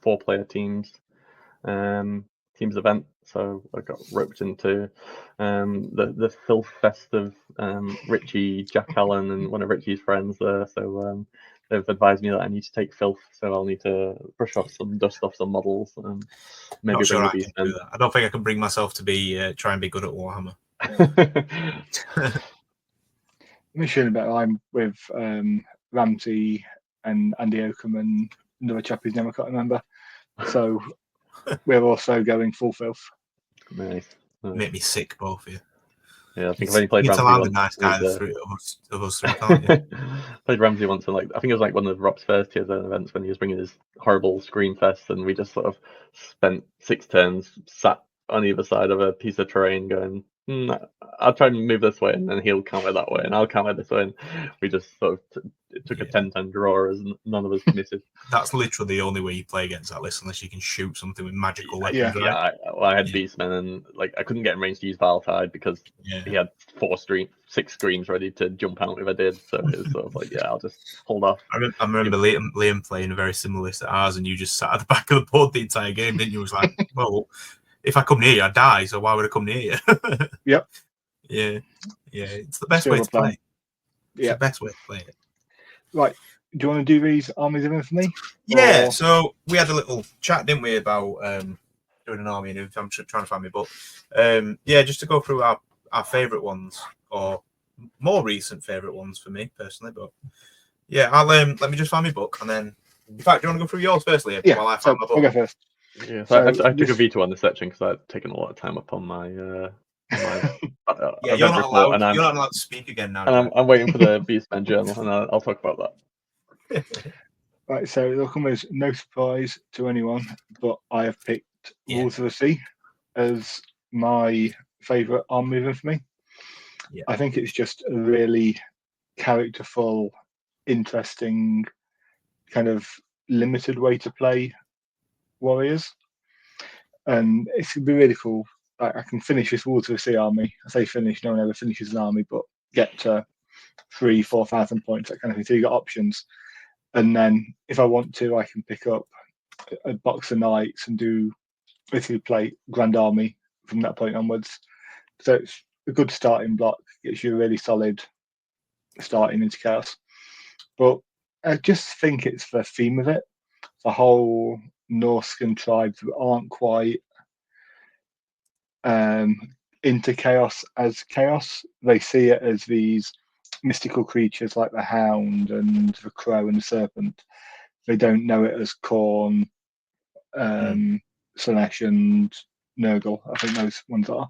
4-player teams event. So I got roped into the filth fest of Richie, Jack Allen, and one of Richie's friends there. So they've advised me that I need to take filth, so I'll need to brush off some dust off some models. Maybe Not sure bring I can do that. I don't think I can bring myself to be try and be good at Warhammer. I'm sure about I'm with Ramsey and Andy Oakham and another chap whose name I can't remember. So we're also going full filth. Nice. Make me sick, both of you. Yeah, I think I've only played Ramsey once. The nice guy of us three, can't you? Played Ramsey once, and I think it was like one of Rob's first TSN events when he was bringing his horrible Scream Fest, and we just sort of spent 6 turns sat on either side of a piece of terrain going, I'll try and move this way, and then he'll counter that way, and I'll counter this way, and we just sort of took a 10-turn draw as none of us committed. That's literally the only way you play against that list, unless you can shoot something with magical weapons, right? Yeah, I had Beastmen, and I couldn't get in range to use Valtide because he had 6 screams ready to jump out if I did, so it was sort of I'll just hold off. I remember Liam playing a very similar list at ours, and you just sat at the back of the board the entire game, didn't you? It was like, well, if I come near you, I die, so why would I come near you? Yep. Yeah. It's the best way to play. It's the best way to play it. Right. Do you want to do these Armies of Infamy? Yeah, so we had a little chat, didn't we, about doing an army, and I'm trying to find my book. Just to go through our favourite ones, or more recent favourite ones for me, personally. But yeah, I'll let me just find my book, and then, in fact, do you want to go through yours first, Liam, while I find my book? I'll go first. Yeah, so I took a veto on this section because I'd taken a lot of time up on my you're not allowed to speak again now. And I'm waiting for the Beastman journal, and I'll talk about that. Right, so it'll come as no surprise to anyone, but I have picked Wolves of the Sea as my favourite Army of Infamy. Yeah. I think it's just a really characterful, interesting, kind of limited way to play warriors, and it's gonna be really cool. I can finish this Wolves of the Sea army. I say finish, no one ever finishes an army, but get to 3,000-4,000 points, that kind of thing. So you got options, and then if I want to, I can pick up a box of knights and basically play Grand Army from that point onwards. So it's a good starting block, gets you a really solid starting into chaos. But I just think it's the theme of it, the whole Norscan tribes that aren't quite into chaos as chaos. They see it as these mystical creatures like the hound and the crow and the serpent. They don't know it as Khorne, Slanesh and Nurgle. I think those ones are.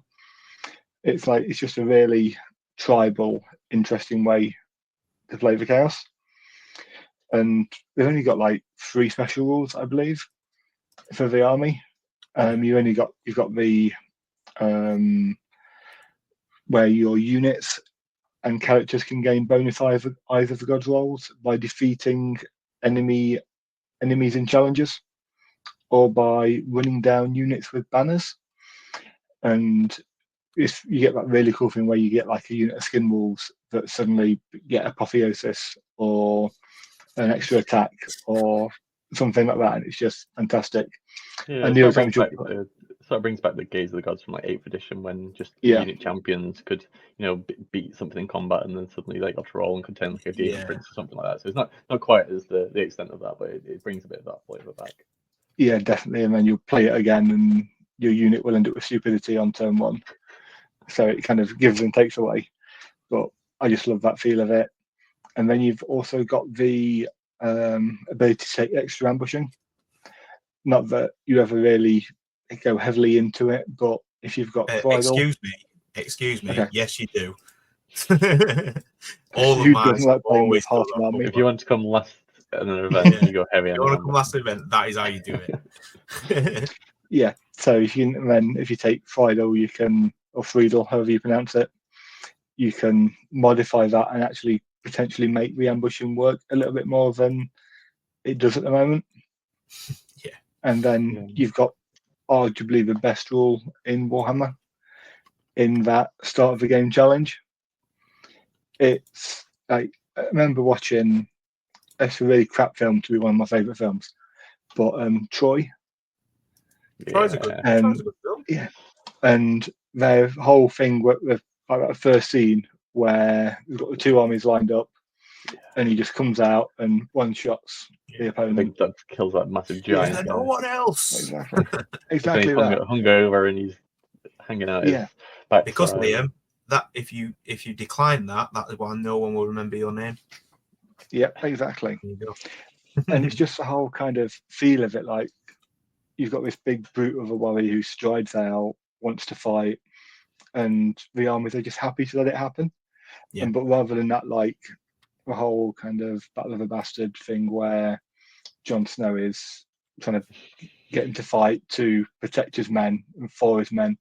It's like it's just a really tribal, interesting way to play the chaos. And they've only got like 3 special rules, I believe, for the army. You've got the where your units and characters can gain bonus either of the god rolls by defeating enemies in challenges, or by running down units with banners. And if you get that really cool thing where you get like a unit of skin wolves that suddenly get apotheosis or an extra attack or something like that, and it's just fantastic. Yeah, And it sort of brings back the Gaze of the Gods from like 8th edition, when just unit champions could, beat something in combat and then suddenly they got to roll and could turn like a demon prince or something like that. So it's not quite as the extent of that, but it brings a bit of that flavour back. Yeah, definitely. And then you'll play it again and your unit will end up with stupidity on turn 1. So it kind of gives and takes away. But I just love that feel of it. And then you've also got the ability to take extra ambushing. Not that you ever really go heavily into it, but if you've got excuse me. Okay. Yes, you do. Who doesn't like playing with half an army? If you want to come last at an event, you go heavy. If you want to come last event, that is how you do it. Yeah. So if you take Friedel, you can, or Friedel, however you pronounce it, you can modify that and actually potentially make the ambushing work a little bit more than it does at the moment. Yeah. And then you've got arguably the best rule in Warhammer in that start of the game challenge. It's like, I remember watching, it's a really crap film to be one of my favourite films, but Troy. Troy's a good film. Yeah. And their whole thing with like that first scene where we've got the 2 armies lined up, and he just comes out and one-shots the opponent. That kills that massive giant. Yeah, no one else. Exactly that. Hungover and he's hanging out. Yeah. Because Liam, that if you decline that is why no one will remember your name. Yeah, exactly. There you go. And it's just the whole kind of feel of it, like you've got this big brute of a warrior who strides out, wants to fight, and the armies are just happy to let it happen. Yeah. But rather than that, like the whole kind of Battle of the Bastard thing where Jon Snow is trying to get him to fight to protect his men and for his men,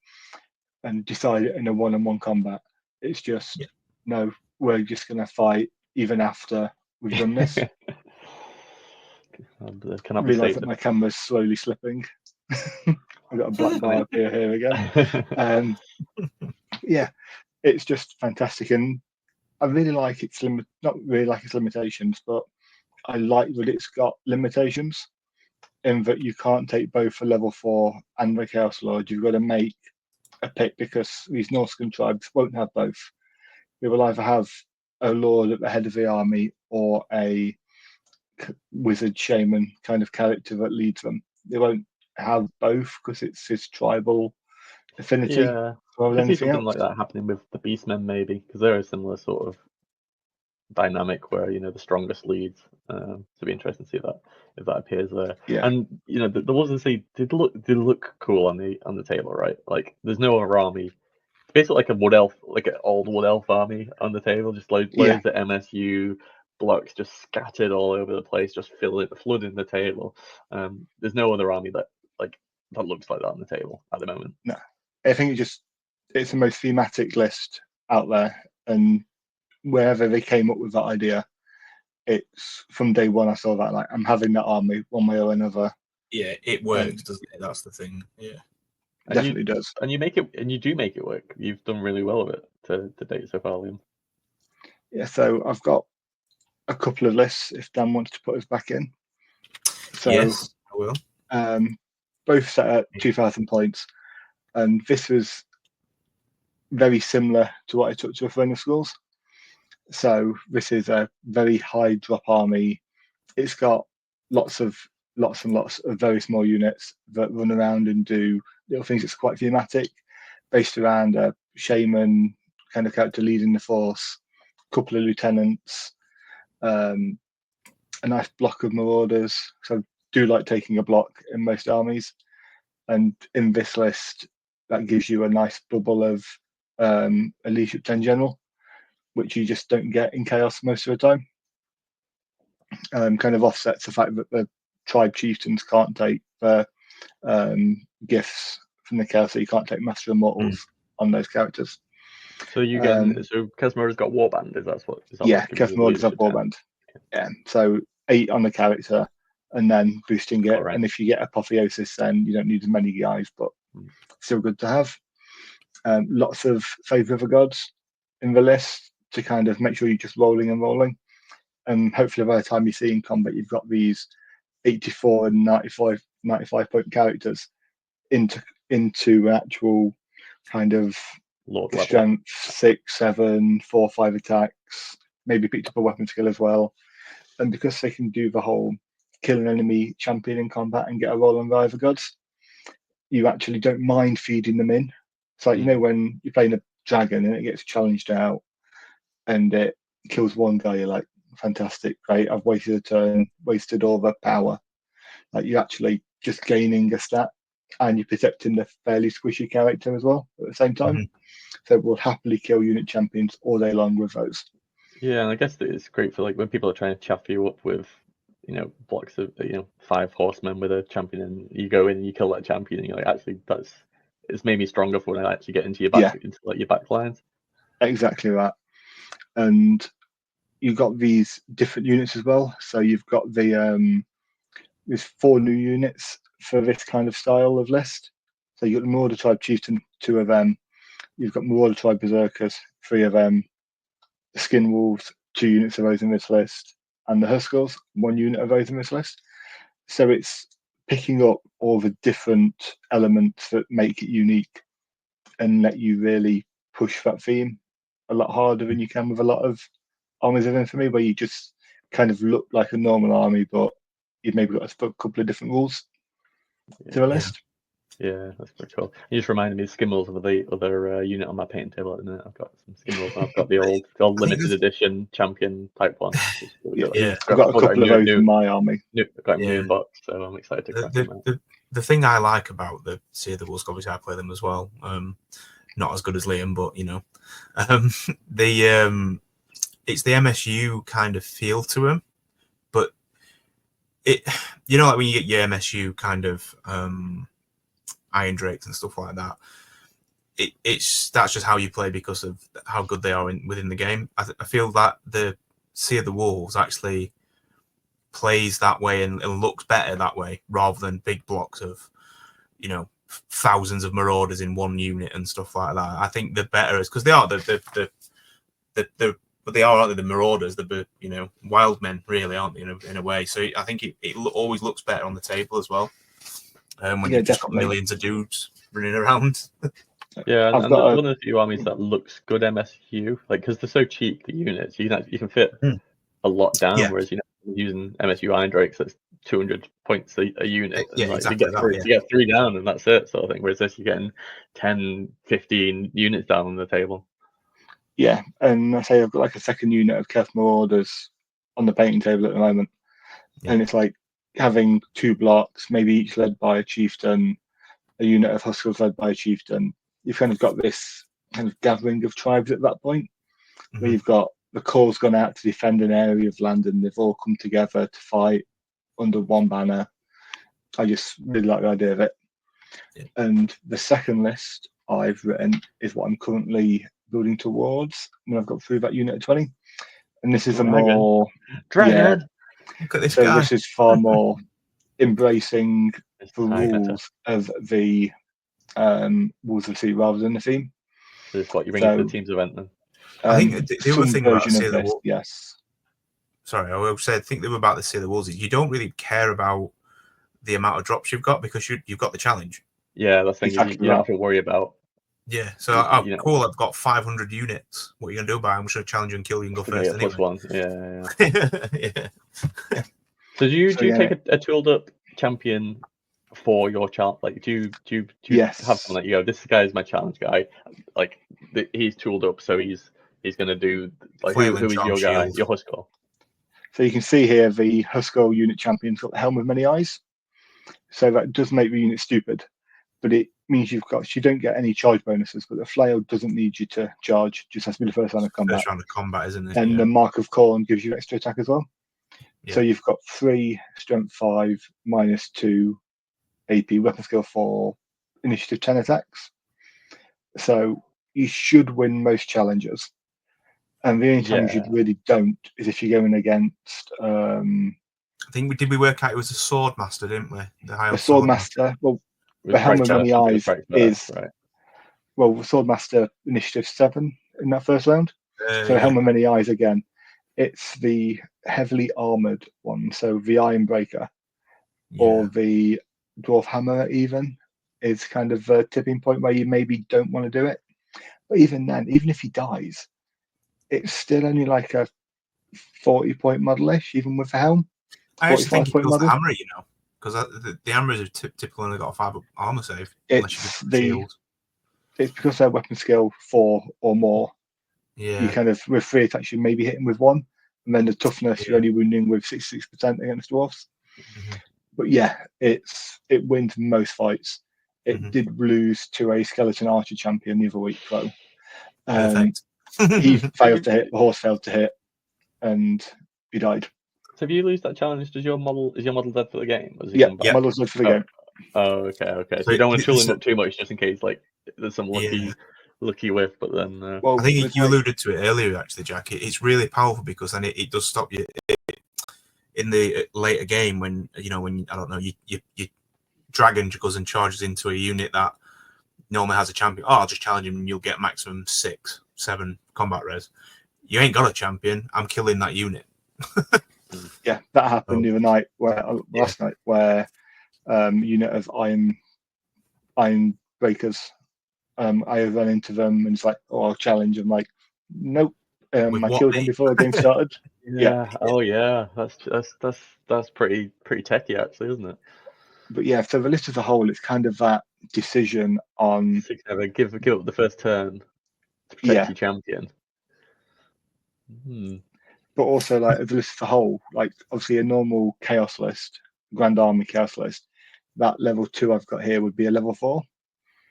and decide it in a one-on-one combat. It's just no, we're just going to fight even after we've done this. Cannot be realise that my camera's slowly slipping. I've got a black bar appear here again. Yeah, it's just fantastic, and I really like its not really like its limitations, but I like that it's got limitations in that you can't take both a level 4 and the Chaos Lord. You've got to make a pick because these Norscan tribes won't have both. They will either have a lord at the head of the army or a wizard shaman kind of character that leads them. They won't have both because it's his tribal affinity. Yeah, I see something like that happening with the Beastmen, maybe, because they're a similar sort of dynamic where the strongest leads. So it'd be interesting to see that if that appears there. Yeah. And the ones that say did look cool on the table, right? Like there's no other army. It's basically like a wood elf, like an old wood elf army on the table, just loads of MSU blocks just scattered all over the place, just flooding the table. There's no other army that looks like that on the table at the moment. No, I think it's the most thematic list out there, and wherever they came up with that idea, it's from day one I saw that, like, I'm having that army one way or another. Yeah, it works, doesn't it? That's the thing. Yeah, it definitely does. And you do make it work. You've done really well with it to date so far, Liam. Yeah, so I've got a couple of lists if Dan wants to put us back in. So, yes, I will. Both set at 2,000 points, and this was very similar to what I took to a friend of schools. So this is a very high drop army. It's got lots and lots of very small units that run around and do little things. It's quite thematic, based around a shaman kind of character leading the force, a couple of lieutenants, a nice block of marauders. So I do like taking a block in most armies. And in this list, that gives you a nice bubble of a leadership 10 general, which you just don't get in Chaos most of the time. Kind of offsets the fact that the tribe chieftains can't take the gifts from the Chaos, so you can't take Master Immortals on those characters. So you get so Kesmara's got Warband, is that what? Yeah, Kesmara's have Warband. Yeah, so 8 on the character, and then boosting it. Right. And if you get Apotheosis, then you don't need as many guys, but still good to have. Lots of Favour of the Gods in the list to kind of make sure you're just rolling and rolling. And hopefully by the time you see in combat, you've got these 84 and 95 point characters into actual kind of Lord strength 6, 7, 4, 5 attacks, maybe picked up a weapon skill as well. And because they can do the whole kill an enemy champion in combat and get a roll on the Rival Gods, you actually don't mind feeding them in. It's like, you know, when you're playing a dragon and it gets challenged out and it kills one guy, you're like, fantastic, great, I've wasted a turn, wasted all the power. Like, you're actually just gaining a stat and you're protecting the fairly squishy character as well at the same time. So we'll happily kill unit champions all day long with those. Yeah, and I guess it's great for like when people are trying to chaff you up with, you know, blocks of 5 horsemen with a champion, and you go in and you kill that champion, and you're like, actually, it's made me stronger for when I actually get into your back into like your back lines. Exactly that. And you've got these different units as well. So you've got the there's 4 new units for this kind of style of list. So you've got the Marauder Tribe Chieftain, 2 of them. You've got Marauder Tribe Berserkers, 3 of them. The Skin Wolves, 2 units of those in this list. And the Huskers, 1 unit of those in this list. So it's picking up all the different elements that make it unique and let you really push that theme a lot harder than you can with a lot of Armies of Infamy, where you just kind of look like a normal army, but you've maybe got a couple of different rules to the list. Yeah, that's pretty cool. You just reminded me of Skimmels of the other unit on my painting table at the minute. I've got some Skimmels, and I've got the old limited edition champion type one. Really I've got a couple of those in my army. I've got a new box, so I'm excited to crack them out. The thing I like about the Sea of the Wolves, obviously I play them as well. Not as good as Liam, but you know, it's the MSU kind of feel to them, but it, you know, like when you get your MSU kind of Iron Drakes and stuff like that, that's just how you play because of how good they are within the game. I feel that the Sea of the Wolves actually plays that way and looks better that way rather than big blocks of, you know, thousands of marauders in one unit and stuff like that. I think the better is because they are but they are, aren't they, the marauders, the, you know, wild men, really, aren't they, in a way. So I think it always looks better on the table as well. When you've just got millions of dudes running around. Yeah, and one of the few armies that looks good MSU, like, because they're so cheap, the units, you can fit a lot down, whereas, you know, using MSU Iron Drakes, that's 200 points a unit. Yeah, and, like, exactly. you get 3 down, and that's it, sort of thing. Whereas this, you're getting 10, 15 units down on the table. Yeah, and I say I've got like a second unit of Keth Marauders on the painting table at the moment, and it's like having 2 blocks, maybe each led by a chieftain, a unit of Huskers led by a chieftain. You've kind of got this kind of gathering of tribes at that point, where you've got the call's gone out to defend an area of land, and they've all come together to fight under one banner. I just really like the idea of it. And the second list I've written is what I'm currently building towards when I've got through that unit of 20. And this is a more Dragon. Look at this guy. This is far more embracing the rules of the Wolves of the Sea rather than the theme. This is what you bring into the team's event then. I think the other thing about Sea of the Wolves, yes. Sorry, I will say the thing about the Sea of the Wolves is you don't really care about the amount of drops you've got because you've got the challenge. Yeah, that's the thing you don't have to worry about. Yeah, so cool. I've got 500 units. What are you gonna do about it? I'm just gonna challenge you and kill you and go first anyway. +1. Yeah. So do you take a tooled up champion for your challenge? Like, do you Yes. have someone that you go, this guy is my challenge guy? Like, he's tooled up, so he's going to do, like, who is your guy, Shield. your Huskell? So you can see here the Huskell unit champion's got the helm with many eyes. So that does make the unit stupid, but it means you don't get any charge bonuses, but the flail doesn't need you to charge, just has to be the first round of combat. First round of combat, isn't it? And the Mark of Corn gives you extra attack as well. Yeah. So you've got 3 strength 5 -2 AP, weapon skill 4, initiative 10 attacks. So you should win most challenges. And the only time you really don't is if you're going against. I think did we work out it was a sword master, didn't we? The sword master. Well, the helm with many eyes is right. Well, sword master initiative 7 in that first round. So helm with many eyes again. It's the heavily armored one. So the Iron Breaker or the Dwarf Hammer even is kind of a tipping point where you maybe don't want to do it. But even then, even if he dies, it's still only like a 40-point model-ish, even with the helm. I actually think he kills the hammer, you know, because the hammers are typically only got a 5 armor save. It's because they're weapon skill 4 or more. Yeah. You kind of, with 3 attacks, you maybe hitting with 1. And then the toughness, you're only wounding with 66% against dwarfs. Mm-hmm. But yeah, it wins most fights. It did lose to a skeleton archer champion the other week, though. He failed to hit, the horse failed to hit, and he died. So if you lose that challenge, is your model dead for the game? Or does he yeah, come back? model's dead for the game. Oh, okay. So you don't want to tool him up too much, just in case like there's some lucky whiff. But then, I think you alluded to it earlier, actually, Jack. It's really powerful because then it does stop you in the later game when I don't know, you dragon goes and charges into a unit that normally has a champion. Oh, I'll just challenge him and you'll get maximum 6, 7 combat res. You ain't got a champion. I'm killing that unit. Yeah, that happened the other night, last night, where unit of iron breakers. I ran into them and it's like, oh, I'll challenge. I'm like, nope. I killed him before the game started. Oh yeah, that's pretty techy actually, isn't it? But yeah, so the list as a whole, it's kind of that decision on give up the first turn to protect your champion. But also, like, the list as a whole, like, obviously a normal chaos list, Grand Army chaos list, that level 2 I've got here would be a level 4.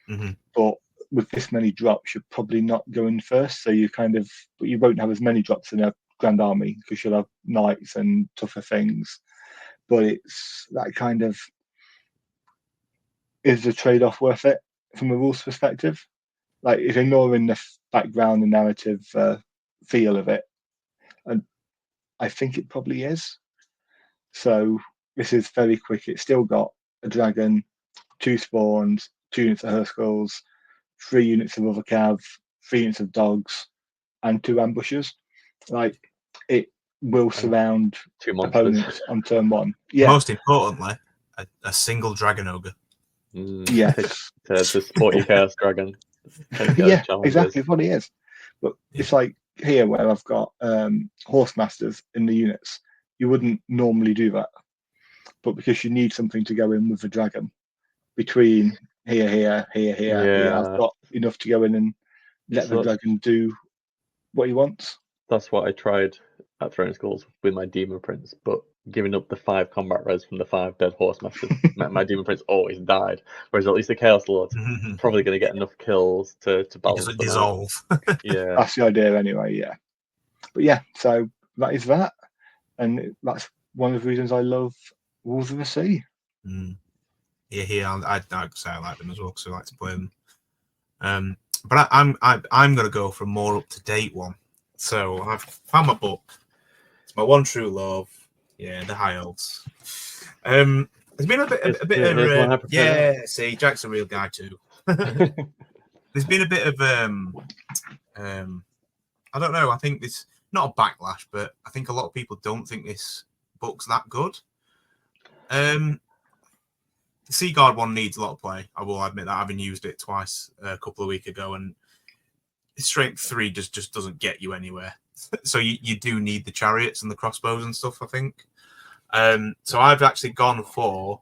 Mm-hmm. But with this many drops, you're probably not going first. So but you won't have as many drops in a Grand Army because you'll have knights and tougher things. But it's that kind of, is the trade-off worth it from a rules perspective? Like, if ignoring the background and narrative feel of it, and I think it probably is. So this is very quick. It's still got a dragon, 2 spawns, 2 units of Hurskulls, 3 units of other cav, 3 units of dogs, and 2 ambushes. Like, it will surround 2 opponents on turn 1. Yeah. Most importantly, a single dragon ogre. Yes. To support your chaos dragon. Yeah, exactly what it is. But it's like here where I've got horse masters in the units. You wouldn't normally do that. But because you need something to go in with the dragon, between here, I've got enough to go in and let the dragon do what he wants. That's what I tried at Throne Schools with my Demon Prince, but giving up the 5 combat res from the 5 dead horse masters meant my Demon Prince always died. Whereas at least the Chaos Lord probably going to get enough kills to balance them dissolve. Yeah, that's the idea anyway. Yeah, but yeah, so that is that, and that's one of the reasons I love Wolves of the Sea. Yeah, I'd say I like them as well because I like to play them. But I'm going to go for a more up to date one. So I've found my book. It's my one true love. Yeah, the High Elves. There's been a bit of see, Jack's a real guy too. There's been a bit of I don't know. I think it's not a backlash, but I think a lot of people don't think this book's that good. The Sea Guard one needs a lot of play. I will admit that, having used it twice a couple of weeks ago, and strength 3 just doesn't get you anywhere. So you do need the chariots and the crossbows and stuff, I think. So I've actually gone for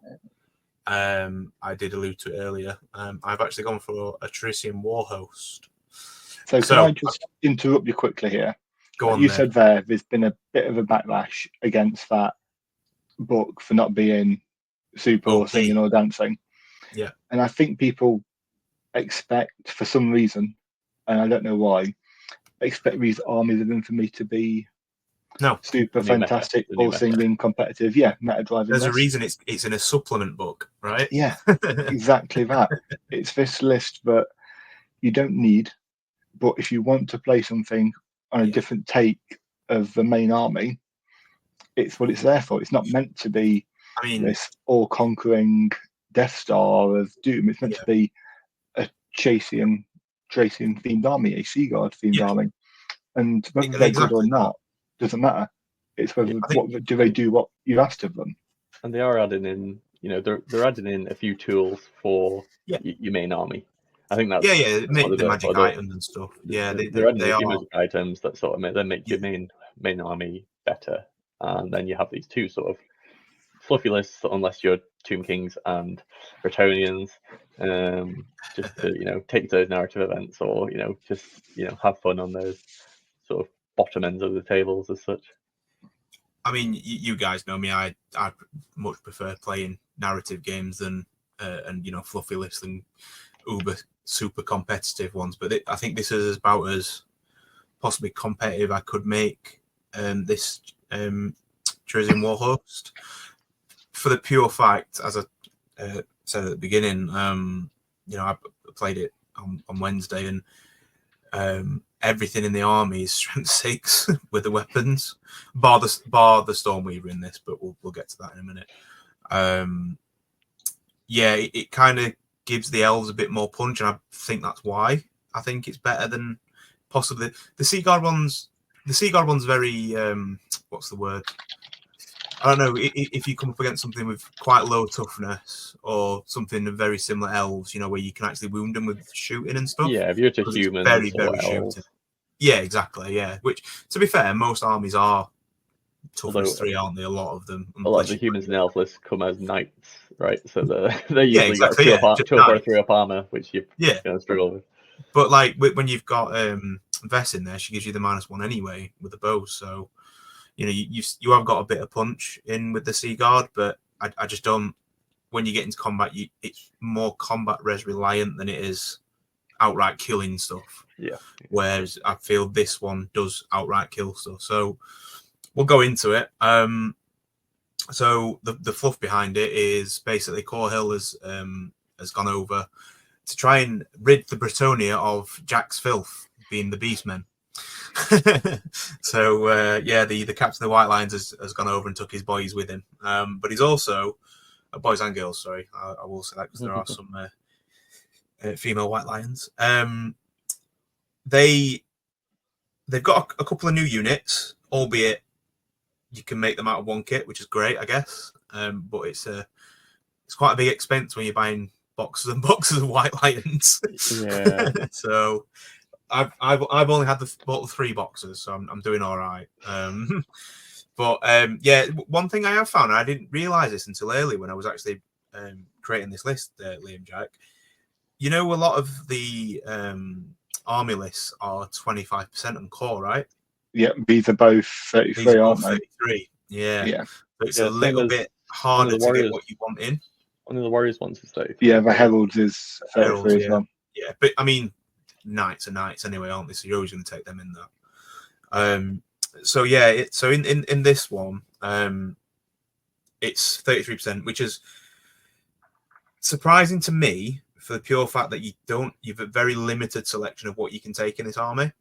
I did allude to it earlier. I've actually gone for a Trician Warhost. So can I just interrupt you quickly here? Go on. You said there's been a bit of a backlash against that book for not being super or singing or dancing. Yeah. And I think people expect, for some reason, and I don't know why, expect these Armies of Infamy to be super fantastic, all singing, competitive. Yeah, meta driving. There's a reason it's in a supplement book, right? Yeah, exactly that. It's this list that you don't need, but if you want to play something on a different take of the main army, it's what it's there for. It's not meant to be this all-conquering Death Star of Doom. It's meant to be a Tracian themed army, a Sea Guard themed army. And whether they're good or not doesn't matter. It's whether do they do what you asked of them. And they are adding in, they're adding in a few tools for your main army. I think that's the magic items and stuff. Yeah, they're adding a few magic items that sort of make your main army better. And then you have these two sort of fluffy lists, unless you're Tomb Kings and Bretonnians, just to take those narrative events, or just have fun on those sort of bottom ends of the tables as such. I mean, you guys know me. I much prefer playing narrative games than and fluffy lists and uber super competitive ones. But I think this is about as possibly competitive I could make this Trician Warhost, for the pure fact, as I said at the beginning. I played it on Wednesday, and everything in the army is strength 6 with the weapons, bar the Stormweaver in this, but we'll get to that in a minute. It kind of gives the elves a bit more punch, and I think that's why I think it's better than possibly the Sea Guard ones. The Sea Guard one's very what's the word? I don't know, if you come up against something with quite low toughness or something of very similar elves, where you can actually wound them with shooting and stuff. Yeah, if you're to humans, very shooting. Yeah, exactly. Yeah, which, to be fair, most armies are toughness 3, aren't they? A lot of them. A lot of the humans in the elf list come as knights, right? So they usually got 2 or 3 up armor, which you're going to struggle with. But like when you've got Vess in there, she gives you the -1 anyway with the bow, so. You have got a bit of punch in with the Sea Guard, but I just don't. When you get into combat, it's more combat res reliant than it is outright killing stuff. Yeah. Whereas I feel this one does outright kill stuff. So we'll go into it. So the fluff behind it is basically Corhill has gone over to try and rid the Bretonnia of Jack's filth, being the Beastmen. So the captain of the White Lions has gone over and took his boys with him, but he's also boys and girls, sorry, I will say that because there are some female White Lions. They've got a couple of new units, albeit you can make them out of one kit, which is great, I guess, but it's quite a big expense when you're buying boxes and boxes of White Lions. So I've only bought the 3 boxes, so I'm doing all right. But one thing I have found, and I didn't realize this until early when I was actually creating this list, Liam Jack. A lot of the army lists are 25% on core, right? Yeah, these are both 33, aren't they? 33. Yeah. So it's a a little bit harder to get what you want in. One of the Warriors ones is 33. Yeah, the Heralds is 33 as well. Yeah, but I mean, knights are knights anyway, aren't they? So you're always going to take them in there. So in this one, it's 33%, which is surprising to me for the pure fact that you've a very limited selection of what you can take in this army.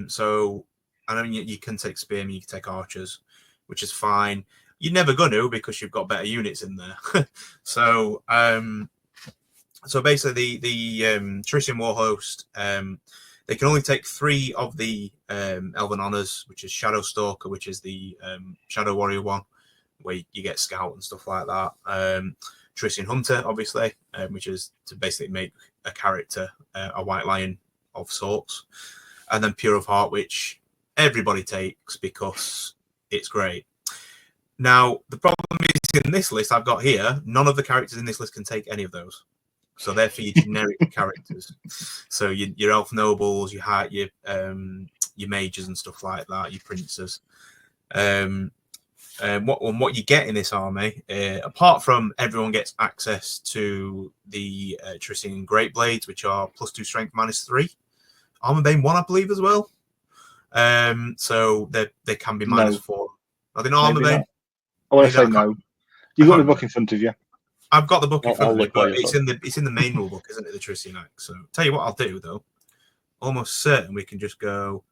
So I mean, you can take spearmen, you can take archers, which is fine. You're never going to, because you've got better units in there. So basically, the Trician Warhost, they can only take 3 of the Elven Honors, which is Shadow Stalker, which is the Shadow Warrior one, where you get Scout and stuff like that. Trician Hunter, obviously, which is to basically make a character a White Lion of sorts. And then Pure of Heart, which everybody takes because it's great. Now, the problem is in this list I've got here, none of the characters in this list can take any of those. So they're for your generic characters. So your elf nobles, your mages and stuff like that, your princes. What you get in this army, apart from everyone gets access to the Trissing Great Blades, which are +2 strength, -3. Armor Bane 1, I believe, as well. So they can be -4. Are they not Armor Bane? I want to say no. You've got the book in front of you. I've got the book in front of me, but it's in the main rule book, isn't it? The Trissing Axe. So tell you what I'll do though. Almost certain we can just go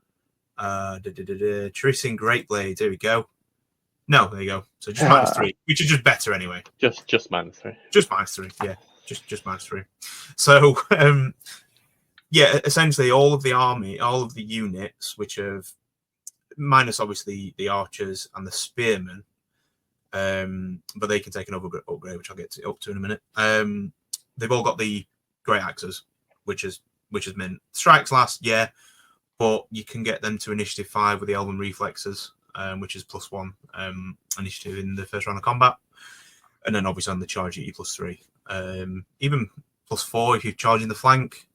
Trissing Great Blades. Here we go. No, there you go. So just -3, which is just better anyway. Just -3. Just -3, yeah. Just -3. So yeah, essentially all of the army, all of the units, which have minus obviously the archers and the spearmen, but they can take an upgrade, which I'll get up to in a minute. They've all got the great axes, which is mint. Strikes last, yeah, but you can get them to initiative 5 with the elven reflexes, which is +1 initiative in the first round of combat, and then obviously on the charge you +3, even +4 if you're charging the flank.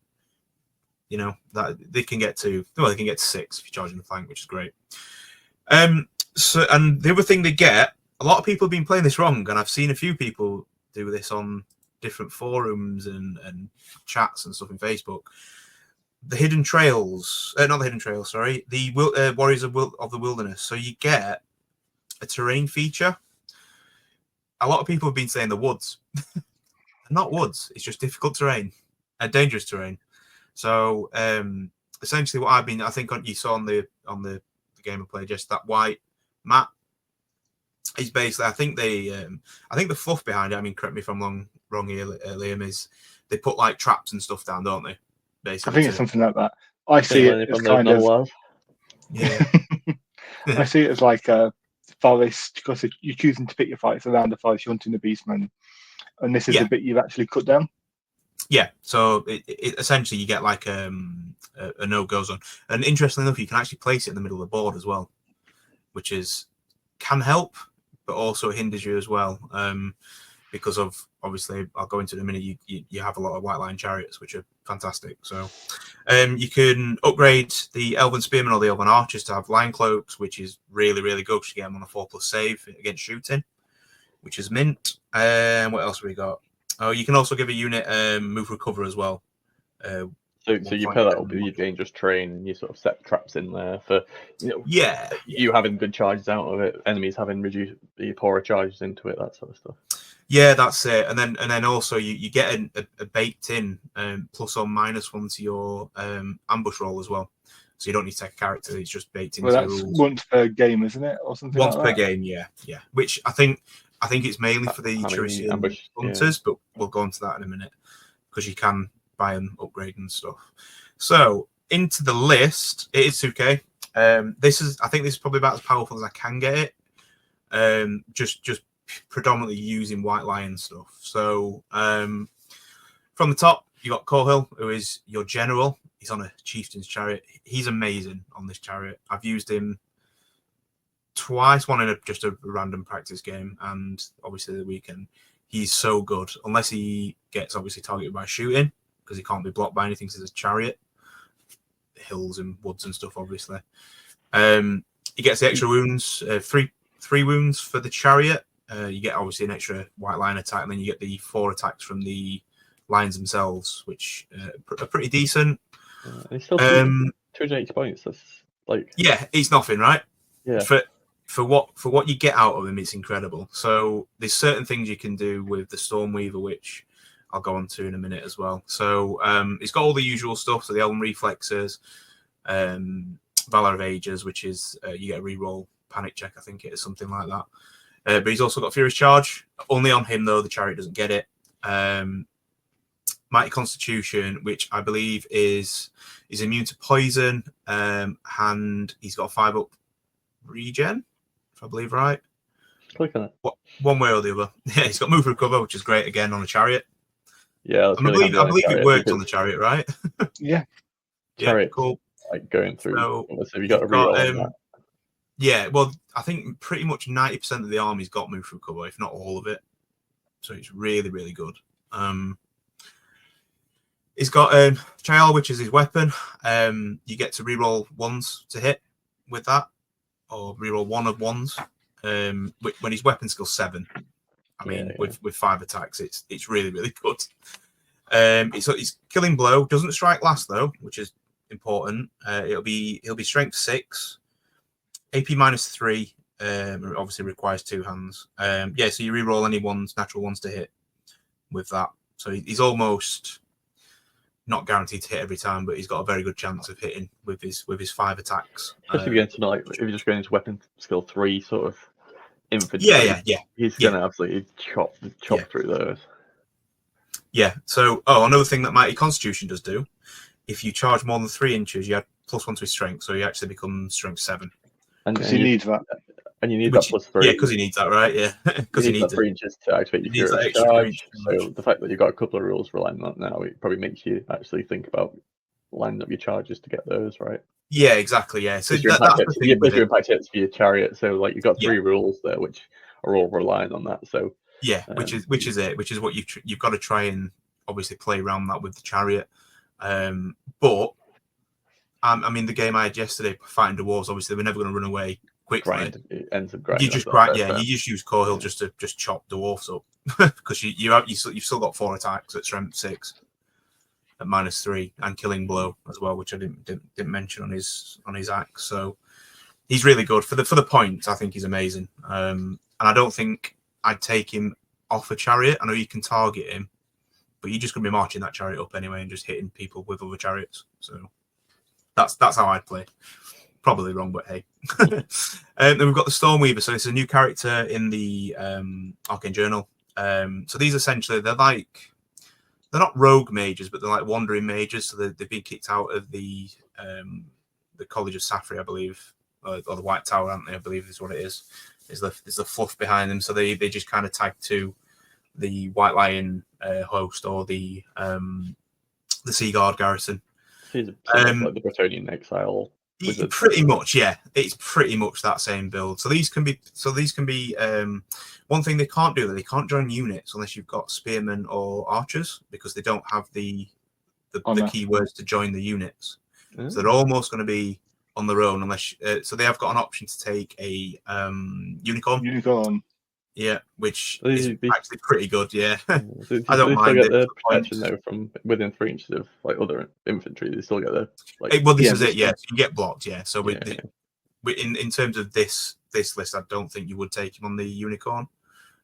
You know that they can get to 6 if you're charging the flank, which is great. So, and the other thing they get, a lot of people have been playing this wrong, and I've seen a few people do this on different forums and chats and stuff in Facebook. The hidden trails, not the hidden trails, sorry, the Warriors of the Wilderness. So you get a terrain feature. A lot of people have been saying the woods. Not woods, it's just difficult terrain, dangerous terrain. So essentially, what I think you saw on the game I played, just that white map is basically. I think the fluff behind it. I mean, correct me if I'm wrong here, Liam. Is they put like traps and stuff down, don't they? Basically, I think it's something like that. I see it as kind of. Yeah. I see it as like a forest, because you're choosing to pick your fights around the forest, you're hunting the beastmen, and this is the bit you've actually cut down. Yeah, so it essentially you get like a no-go zone, and interestingly enough, you can actually place it in the middle of the board as well, which can help, but also hinders you as well, because of obviously I'll go into it in a minute. You have a lot of white line chariots, which are fantastic. So you can upgrade the elven spearmen or the elven archers to have line cloaks, which is really really good because you get them on a 4+ save against shooting, which is mint. And what else have we got? Oh, you can also give a unit move recover as well. So you pair that up with your dangerous terrain, and you sort of set traps in there for you having good charges out of it, enemies having reduced the poorer charges into it, that sort of stuff. Yeah, that's it. And then also you get a baked in plus or -1 to your ambush roll as well. So you don't need to take a character; it's just baked into the rules. That's once per game, isn't it, or something? Once per game, yeah. Which I think it's mainly for the Trissing hunters, but we'll go into that in a minute because you can buy and upgrade and stuff. So into the list, it is 2K. I think this is probably about as powerful as I can get it. Just predominantly using white lion stuff. So from the top, you got Corhill, who is your general. He's on a chieftain's chariot. He's amazing on this chariot. I've used him twice, one in just a random practice game, and obviously the weekend. He's so good, unless he gets obviously targeted by shooting, because he can't be blocked by anything. Because it's a chariot, hills and woods and stuff. Obviously, he gets the extra wounds, three wounds for the chariot. You get obviously an extra white line attack, and then you get the 4 attacks from the lions themselves, which are pretty decent. He's still 280 points. That's like it's nothing, right? Yeah. For what you get out of him, it's incredible. So there's certain things you can do with the Stormweaver, which I'll go on to in a minute as well. So it's got all the usual stuff. So the Elven Reflexes, Valor of Ages, which is you get a reroll panic check, I think it is something like that. But he's also got Furious Charge. Only on him though, the chariot doesn't get it. Mighty Constitution, which I believe is immune to poison, and he's got a 5+ regen, if I believe right. Click on it. One way or the other. Yeah, he's got move recover, which is great again on a chariot. Yeah, I believe it works on the chariot, right? Yeah. Chariot, cool. Like going through. So you got a reroll on that. Yeah, well, I think pretty much 90% of the army's got move through cover, if not all of it. So it's really, really good. He's got Chayal, which is his weapon. You get to reroll ones to hit with that, or reroll one of ones. When his weapon skill's 7, I mean, with 5 attacks, it's really, really good. His killing blow doesn't strike last though, which is important. He'll be strength 6, AP -3. Obviously requires 2 hands. Yeah, so you reroll any natural ones to hit with that. So he's almost not guaranteed to hit every time, but he's got a very good chance of hitting with his 5 attacks. Especially if you're just going into weapon skill 3 sort of infantry. Yeah. He's going to absolutely chop through those. Yeah. So, another thing that Mighty Constitution does do, if you charge more than 3 inches, you add +1 to his strength, so he actually becomes strength 7. Because he needs that. And you need that +3. Yeah, because he needs that, right? Yeah, because he needs that 3 inches to activate your Hero's Charge. So the fact that you've got a couple of rules relying on that now, it probably makes you actually think about lining up your charges to get those, right? Yeah, exactly. Yeah. So your impact hits for your chariot. So like you've got 3 rules there, which are all relying on that. So yeah, which is what you've got to try and obviously play around that with the chariot. But I mean, the game I had yesterday, fighting dwarves, obviously we're never going to run away quickly. It ends up grinding. You just grind, yeah. You just use core hill just to chop dwarfs up because you've still got 4 attacks at strength 6 at -3 and killing blow as well, which I didn't mention on his axe. So he's really good for the points. I think he's amazing. And I don't think I'd take him off a chariot. I know you can target him, but you're just going to be marching that chariot up anyway and just hitting people with other chariots. So that's how I'd play. Probably wrong, but hey. Then we've got the Stormweaver. So it's a new character in the Arcane Journal. So these essentially, they're not rogue mages, but they're like wandering mages. So they've been kicked out of the College of Safri, I believe, or the White Tower, aren't they? I believe is what it is. Is the fluff behind them. So they just kind of tag to the White Lion host or the Sea Guard garrison. He's like the Bretonian exile. Pretty much, yeah. It's pretty much that same build. So these can be one thing they can't do, that they can't join units unless you've got spearmen or archers, because they don't have the keywords to join the units. So they're almost going to be on their own unless so they have got an option to take a unicorn. Yeah, which is actually pretty good. Yeah, I don't mind. They still get the protection though from within 3 inches of like other infantry. They still get the this is it. Yeah, so you get blocked. Yeah, so in terms of this list, I don't think you would take him on the unicorn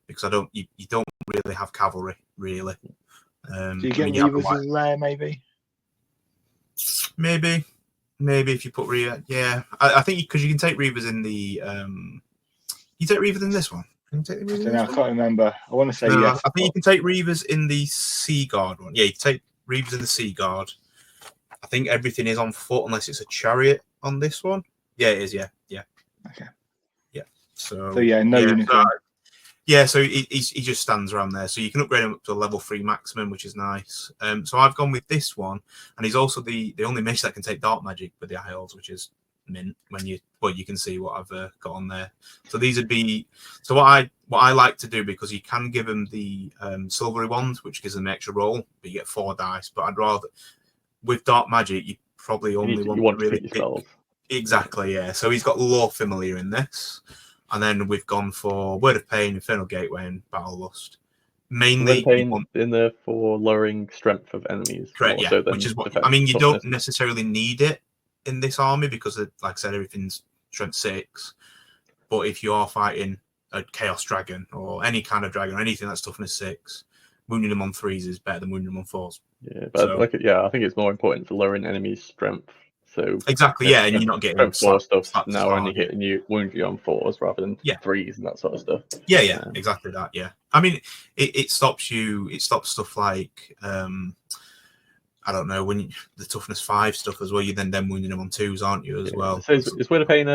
because you don't really have cavalry really. Do you get Reavers as rare? Maybe if you put Reaver. Yeah, I think because you can take Reavers in the you take Reavers in this one. I can't remember. I want to say yes. I think you can take Reavers in the Sea Guard one. Yeah, you can take Reavers in the Sea Guard. I think everything is on foot unless it's a chariot on this one. Yeah, it is. Yeah. Okay. Yeah. So unicorn. So he just stands around there. So you can upgrade him up to a level 3 maximum, which is nice. So I've gone with this one, and he's also the only mage that can take dark magic with the Isles, which is mint. You can see what I've got on there. So these would be what I like to do, because you can give them the silvery ones, which gives them an extra roll, but you get 4 dice. But I'd rather with dark magic, you probably only want to really yourself. Exactly, yeah. So he's got Lore Familiar in this, and then we've gone for Word of Pain, Infernal Gateway, and Battle Lust. Mainly, in there for lowering strength of enemies. Correct, yeah. Which is what I mean. You don't necessarily need it in this army because, like I said, everything's strength 6. But if you are fighting a Chaos Dragon or any kind of dragon or anything that's toughness 6, wounding them on 3s is better than wounding them on 4s. Yeah, but I think it's more important for lowering enemies' strength. So exactly, yeah, and you're not getting 4 stuff now only hitting you, wounding you on 4s rather than 3s and that sort of stuff. Yeah, exactly that. Yeah, I mean, it stops stuff like I don't know, when the toughness 5 stuff as well. You're then wounding them on 2s, aren't you, as well? So is Word of Pain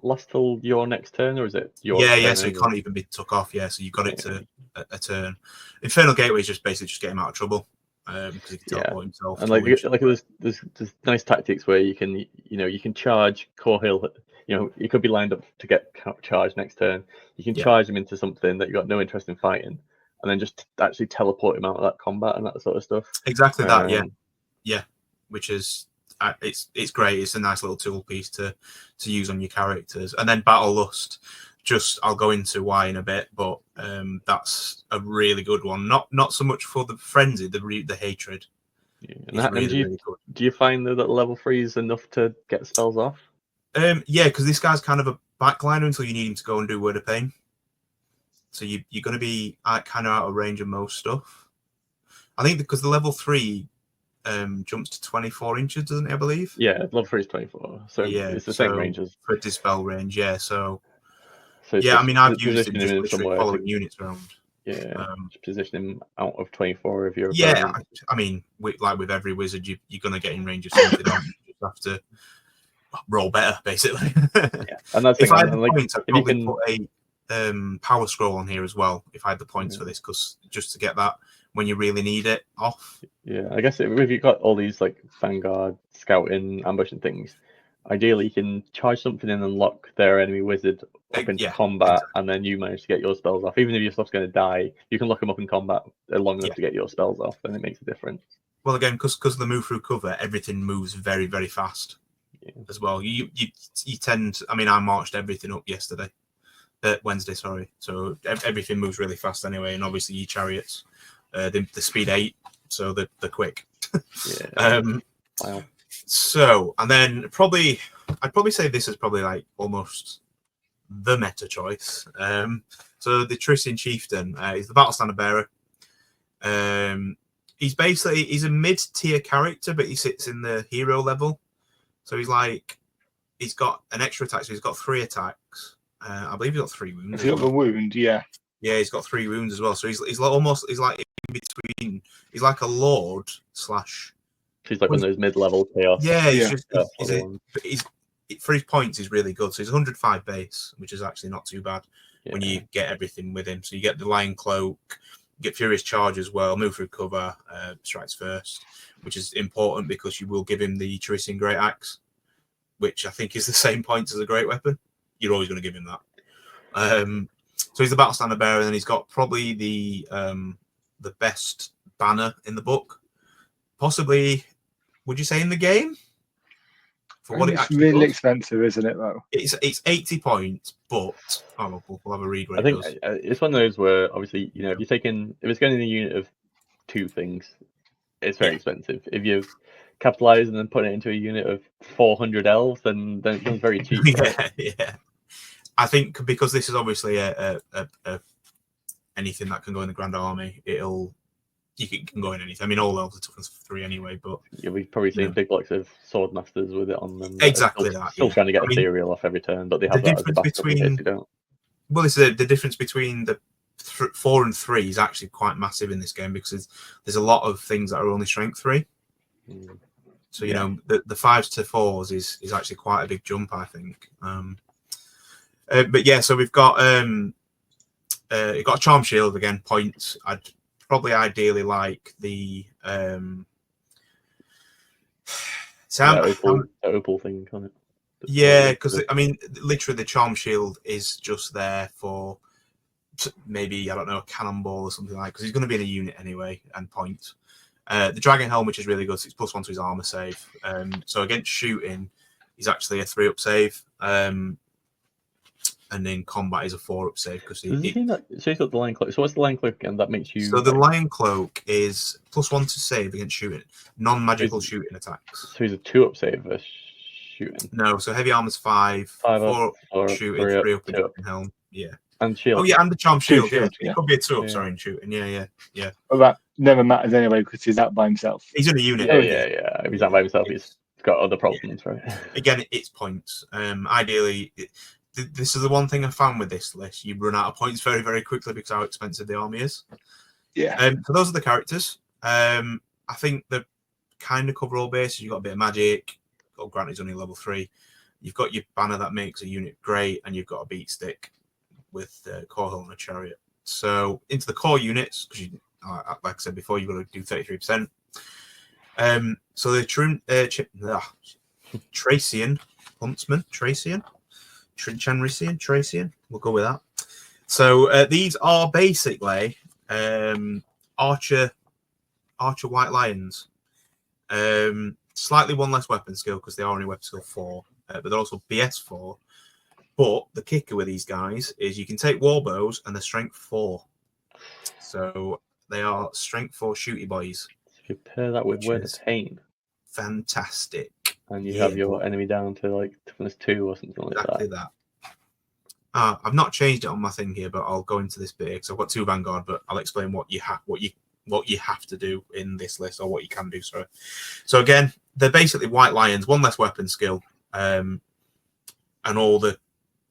last till your next turn, or is it your turn? So it can't even be took off. Yeah, so you've got it to a turn. Infernal Gateway is just basically just get him out of trouble. Because he can teleport himself. And there's nice tactics where you can charge Core Hill you could be lined up to get charged next turn. You can charge him into something that you've got no interest in fighting, and then just actually teleport him out of that combat and that sort of stuff. Exactly that, yeah. Which is it's great. It's a nice little tool piece to use on your characters. And then Battle Lust, I'll go into why in a bit, but that's a really good one. Not so much for the frenzy, the hatred. Yeah. And really good. Do you find that level 3 is enough to get spells off? Yeah, because this guy's kind of a backliner until you need him to go and do Word of Pain. So you're going to be kind of out of range of most stuff. I think because the level 3 jumps to 24 inches, doesn't it, I believe? Yeah, level 3 is 24. So it's the same range as... For dispel range, yeah. So I've used it just literally following units around. Yeah, just position him out of 24 if you're... Yeah, I mean, like with every wizard, you're going to get in range of something. You just have to roll better, basically. Yeah, and that's if I had the points, I'd probably put a power scroll on here as well, if I had the points for this, because just to get that when you really need it off. Yeah, I guess if you've got all these like Vanguard, Scouting, Ambush and things, ideally you can charge something in and lock their enemy wizard up into combat, and then you manage to get your spells off. Even if your stuff's going to die, you can lock them up in combat long enough to get your spells off, and it makes a difference. Well, again, because of the move through cover, everything moves very, very fast as well. You tend... I mean, I marched everything up Wednesday, sorry. So everything moves really fast anyway, and obviously your chariots, the speed 8, so they're quick. Wow. So, and then I'd probably say this is probably like almost the meta choice. So the Trissian Chieftain is the Battle Standard Bearer. He's a mid-tier character, but he sits in the hero level. So he's got an extra attack, so he's got 3 attacks. I believe he's got 3 wounds. He's got the wound, yeah. Yeah, he's got 3 wounds as well. So he's like in between. He's like a lord / He's like one of those mid-level chaos. Yeah, he's for his points, he's really good. So he's 105 base, which is actually not too bad when you get everything with him. So you get the Lion Cloak, you get Furious Charge as well, move through cover, strikes first, which is important because you will give him the Trissian Great Axe, which I think is the same points as a great weapon. You're always going to give him that. So he's the Battle Standard Bearer, and then he's got probably the best banner in the book. Possibly, would you say in the game? For what it's really expensive, isn't it? Though it's 80 points, but we'll have a read. I think it's one of those where obviously if it's going in a unit of 2 things, it's very expensive. If you capitalize and then put it into a unit of 400 elves, then it becomes very cheap. Yeah. I think because this is obviously a anything that can go in the Grand Army, you can go in anything. I mean, all elves are toughness 3 anyway, but we've probably seen big blocks of sword masters with it on them. Exactly still trying to get ethereal off every turn, but they have the difference between. Well, the difference between the 4 and 3 is actually quite massive in this game because there's a lot of things that are only strength 3. So the 5s to 4s is actually quite a big jump, I think. But yeah, so we've got you've got a Charm Shield again. Points. I'd probably ideally like the opal thing on it. Yeah, because I mean, literally, the Charm Shield is just there for maybe a cannonball or something like. Because he's going to be in a unit anyway, and points. The Dragon Helm, which is really good, 6+1 to his armor save. So against shooting, he's actually a 3-up save. And in combat is a 4-up save because so he's got the Lion Cloak. So what's the Lion Cloak, and that makes you? So the Lion Cloak is +1 to save against shooting, non-magical shooting attacks. So he's a 2-up save for shooting. No, so heavy armor's 5, 4-up shooting, 3-up in Dragon Helm. Yeah, and shield. Oh yeah, and the Charm Shield. Yeah, yeah. It could be a 2-up. Sorry, in shooting. Yeah. Well, that never matters anyway because he's out by himself. He's in a unit. Yeah. If he's out by himself, he's got other problems, right? Again, it's points. Ideally. This is the one thing I found with this list. You run out of points very, very quickly because of how expensive the army is. Yeah. So those are the characters. I think they kind of cover all bases. You've got a bit of magic. Granted, it's only level 3. You've got your banner that makes a unit great, and you've got a beat stick with the core hull and a chariot. So into the core units, because like I said before, you've got to do 33%. So the Tracian Huntsman, Tracian. Tracian. We'll go with that. So these are basically Archer White Lions. Slightly one less weapon skill because they are only weapon skill 4, but they're also BS 4. But the kicker with these guys is you can take warbows and they're strength 4. So they are strength 4 shooty boys. If you pair that with Word of Pain, fantastic. And you have your enemy down to like toughness 2 or something like exactly that. I've not changed it on my thing here, but I'll go into this bit because I've got 2 Vanguard, but I'll explain what you have to do in this list, or what you can do. Sorry. So again, they're basically White Lions, 1 less weapon skill, and all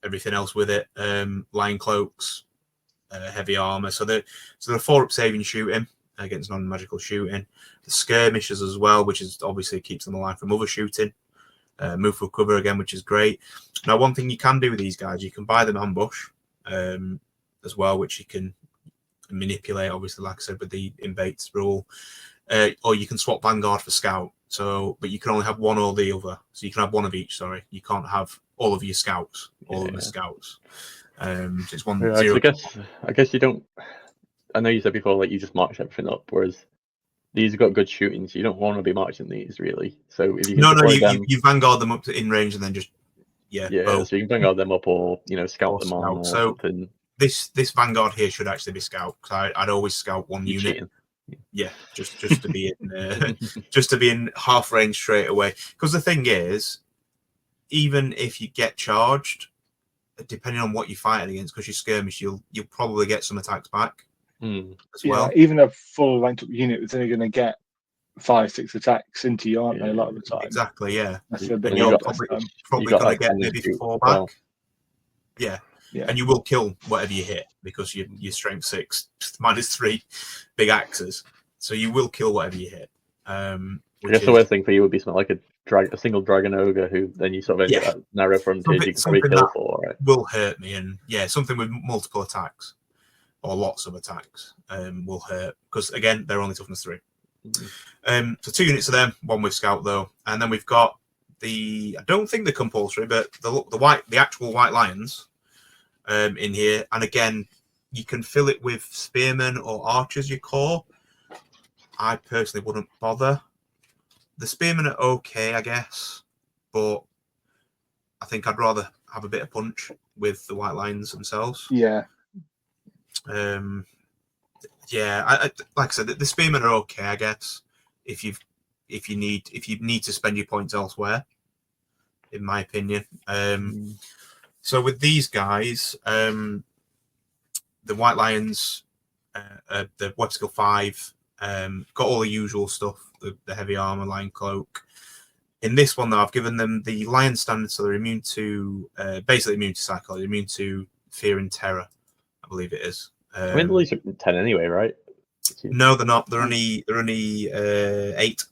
everything else with it. Lion cloaks, heavy armor. So they're 4-up saving shooting against non-magical shooting. The skirmishers as well, which is obviously keeps them alive from other shooting. Move for cover again, which is great. Now, one thing you can do with these guys, you can buy them ambush as well, which you can manipulate, obviously, like I said, with the inbates rule. Or you can swap Vanguard for Scout. So, but you can only have one or the other. So you can have one of each. Sorry, you can't have all of your scouts. All of the scouts. So it's 1 0. I guess you don't. I know you said before, like you just march everything up, whereas these have got good shooting, so you don't want to be marching these really. So if you can you Vanguard them up to in range and then just so you can Vanguard them up or scout them on or something. This Vanguard here should actually be Scout because I'd always Scout 1 unit. Cheating. Yeah, just to be in just to be in half range straight away. Because the thing is, even if you get charged, depending on what you're fighting against, because you skirmish, you'll probably get some attacks back as well. Even a full ranked up unit is only going to get 5-6 attacks into you, aren't they? A lot of the time. Exactly. Yeah. That's a bit. And you're probably going to get maybe 4 back. Well. Yeah. And you will kill whatever you hit because you're strength 6 -3 big axes, so you will kill whatever you hit. I guess the worst thing for you would be something like a single dragon ogre who then you sort of get that narrow frontage you can probably kill for, right? Will hurt me, and something with multiple attacks or lots of attacks will hurt because again they're only toughness 3. So 2 units of them, 1 with Scout though, and then we've got I don't think they're compulsory, but the actual White Lions. In here, and again, you can fill it with spearmen or archers. Your core, I personally wouldn't bother. The spearmen are okay, I guess, but I think I'd rather have a bit of punch with the White Lions themselves. Yeah. I like I said, the spearmen are okay, I guess. If you need to spend your points elsewhere, in my opinion. So with these guys, the White Lions, the web skill 5, got all the usual stuff, the heavy armor, lion cloak. In this one, though, I've given them the lion standard, so they're immune to, basically immune to psychology, immune to fear and terror, I believe it is. I mean, the least are 10 anyway, right? No, they're not. They're only 8.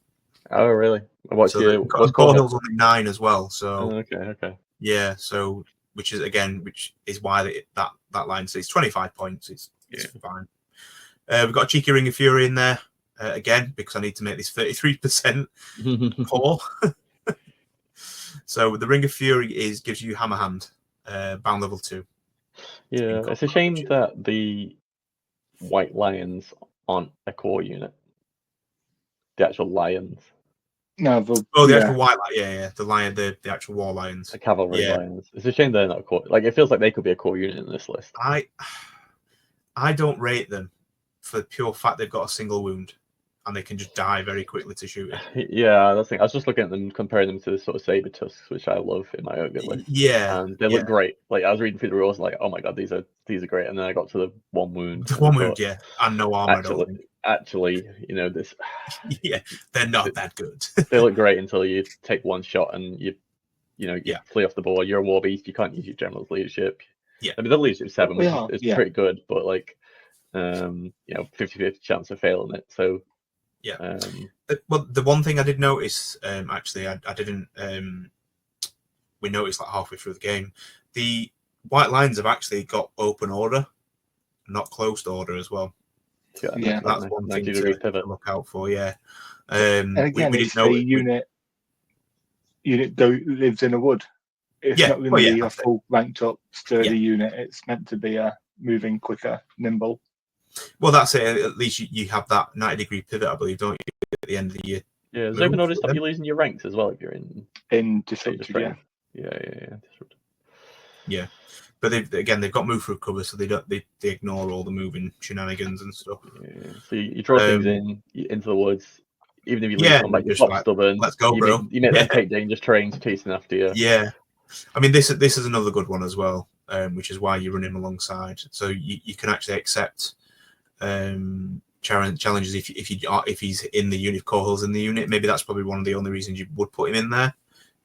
Oh, really? What's Cornhill's only 9 as well. So okay. Yeah, so which is why that line says 25 points. It's fine. We've got a cheeky Ring of Fury in there again because I need to make this 33% core. So the Ring of Fury gives you Hammer Hand, bound level 2. Yeah, it's a shame that the White Lions aren't a core unit. The actual lions. No, the actual white lion, the lion, the actual war lions, the cavalry lions. It's a shame they're not a core. Like it feels like they could be a core unit in this list. I don't rate them for the pure fact they've got a single wound and they can just die very quickly to shoot it. Yeah, that's the thing. I was just looking at them, comparing them to the sort of saber tusks, which I love in my ogre list. Yeah, and they look great. Like I was reading through the rules, like, oh my god, these are great. And then I got to the 1 wound. The 1 wound, and no armor. Actually, this. Yeah, they're not that good. They look great until you take 1 shot and you flee off the board. You're a war beast. You can't use your general's leadership. Yeah, I mean the leadership 7, which is pretty good, but like, 50-50 chance of failing it. So yeah. Well, the one thing I did notice, actually, I didn't. We noticed like halfway through the game, the White Lions have actually got open order, not closed order as well. Yeah, that's one thing to look out for. Yeah, and again, it's a unit lives in a wood. It's Yeah. not going to be a full ranked up sturdy unit. It's meant to be a moving quicker, nimble. Well, that's it. At least you have that 90-degree pivot, I believe, don't you, at the end of the year? Yeah, does it even notice stop you losing your ranks as well if you're in disrupted? Yeah. Disrupted. Yeah, but they've got move through cover, so they ignore all the moving shenanigans and stuff. Yeah. So you draw things into the woods, even if you lose combat, you're just not stubborn. Let's go, bro. You make them take dangerous terrains chasing after you. Yeah, I mean this is another good one as well, which is why you run him alongside. So you can actually accept challenges if he's in the unit, if Corhill's in the unit. Maybe that's probably one of the only reasons you would put him in there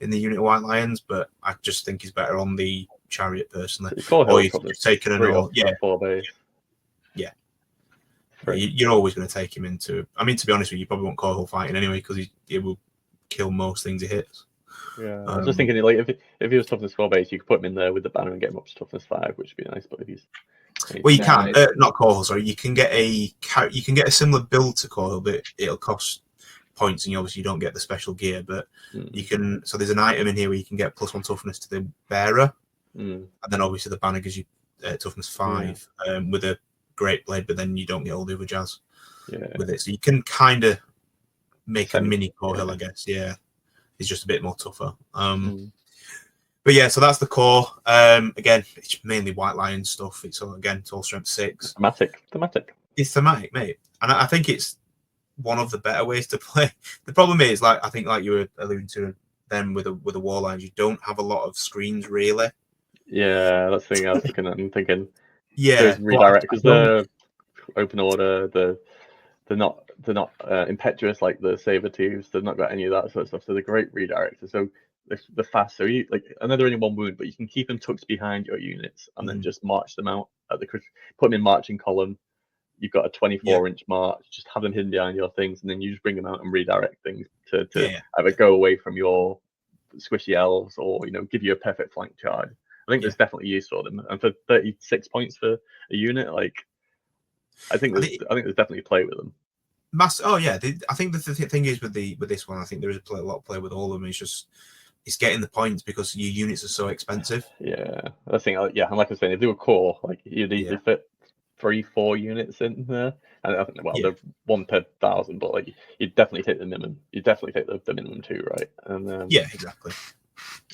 in the unit of White Lions. But I just think he's better on the chariot personally. Or you've just taken an all. Yeah. 4 base. Yeah. You're always going to take him into. I mean, to be honest with you, you probably won't Corhill fighting anyway because he will kill most things he hits. Yeah, I was just thinking, like, if he was toughness 4 base, you could put him in there with the banner and get him up to toughness 5, which would be nice. But if he's well, you can not Corhill. Sorry, you can get a similar build to Corhill, but it'll cost points, and obviously you don't get the special gear. But you can. So there's an item in here where you can get +1 toughness to the bearer, and then obviously the banner gives you toughness 5 with a great blade, but then you don't get all the other jazz with it. So you can kind of make a mini Corhill, I guess. Yeah. He's just a bit more tougher. But yeah, so that's the core. Again, it's mainly White Lion stuff. It's all strength 6. Thematic. It's thematic, mate. And I think it's one of the better ways to play. The problem is, I think you were alluding to then with the War Lions, you don't have a lot of screens really. Yeah, that's the thing I was looking at and thinking. Yeah, there's redirect because the open order, they're not impetuous like the saber tubes. They've not got any of that sort of stuff. So they're great redirectors. So they're fast. So you I know they're only 1 wound, but you can keep them tucked behind your units and then just march them out at put them in marching column. You've got a 24-inch march. Just have them hidden behind your things, and then you just bring them out and redirect things to either go away from your squishy elves or give you a perfect flank charge. I think there's definitely use for them, and for 36 points for a unit, I think there's definitely play with them. Oh yeah, I think the thing is with this one, I think there is a lot of play with all of them. It's getting the points because your units are so expensive. Yeah, I think and like I was saying, if they were core, you'd easily fit 3-4 units in there. And I think they're 1 per 1,000, but you'd definitely take the minimum. You'd definitely take the minimum 2, right? And yeah, exactly.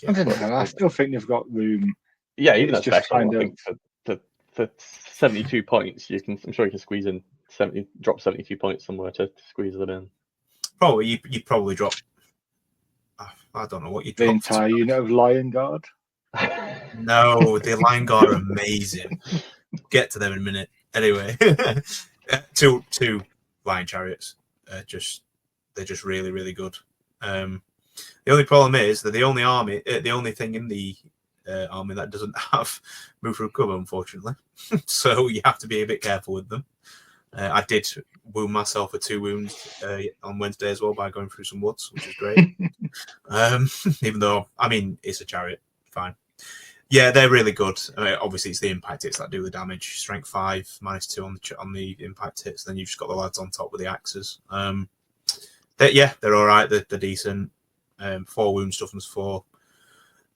I don't know. I still think they've got room. Yeah, even it's at just special, I think for 72 points, I'm sure you can squeeze in drop 72 points somewhere to squeeze them in. Probably you probably drop. I don't know what you the entire unit of Lion Guard. No, the Lion Guard are amazing. Get to them in a minute. Anyway, two Lion Chariots. They're just really, really good. The only problem is that the only thing in the army that doesn't have move through cover, unfortunately. So you have to be a bit careful with them. I did wound myself with 2 wounds on Wednesday as well by going through some woods, which is great. Even though, it's a chariot, fine. Yeah, they're really good. Obviously, it's the impact hits that do the damage. Strength 5, -2 on the impact hits. Then you've just got the lads on top with the axes. They're all right. They're decent. 4 wounds, toughness 4.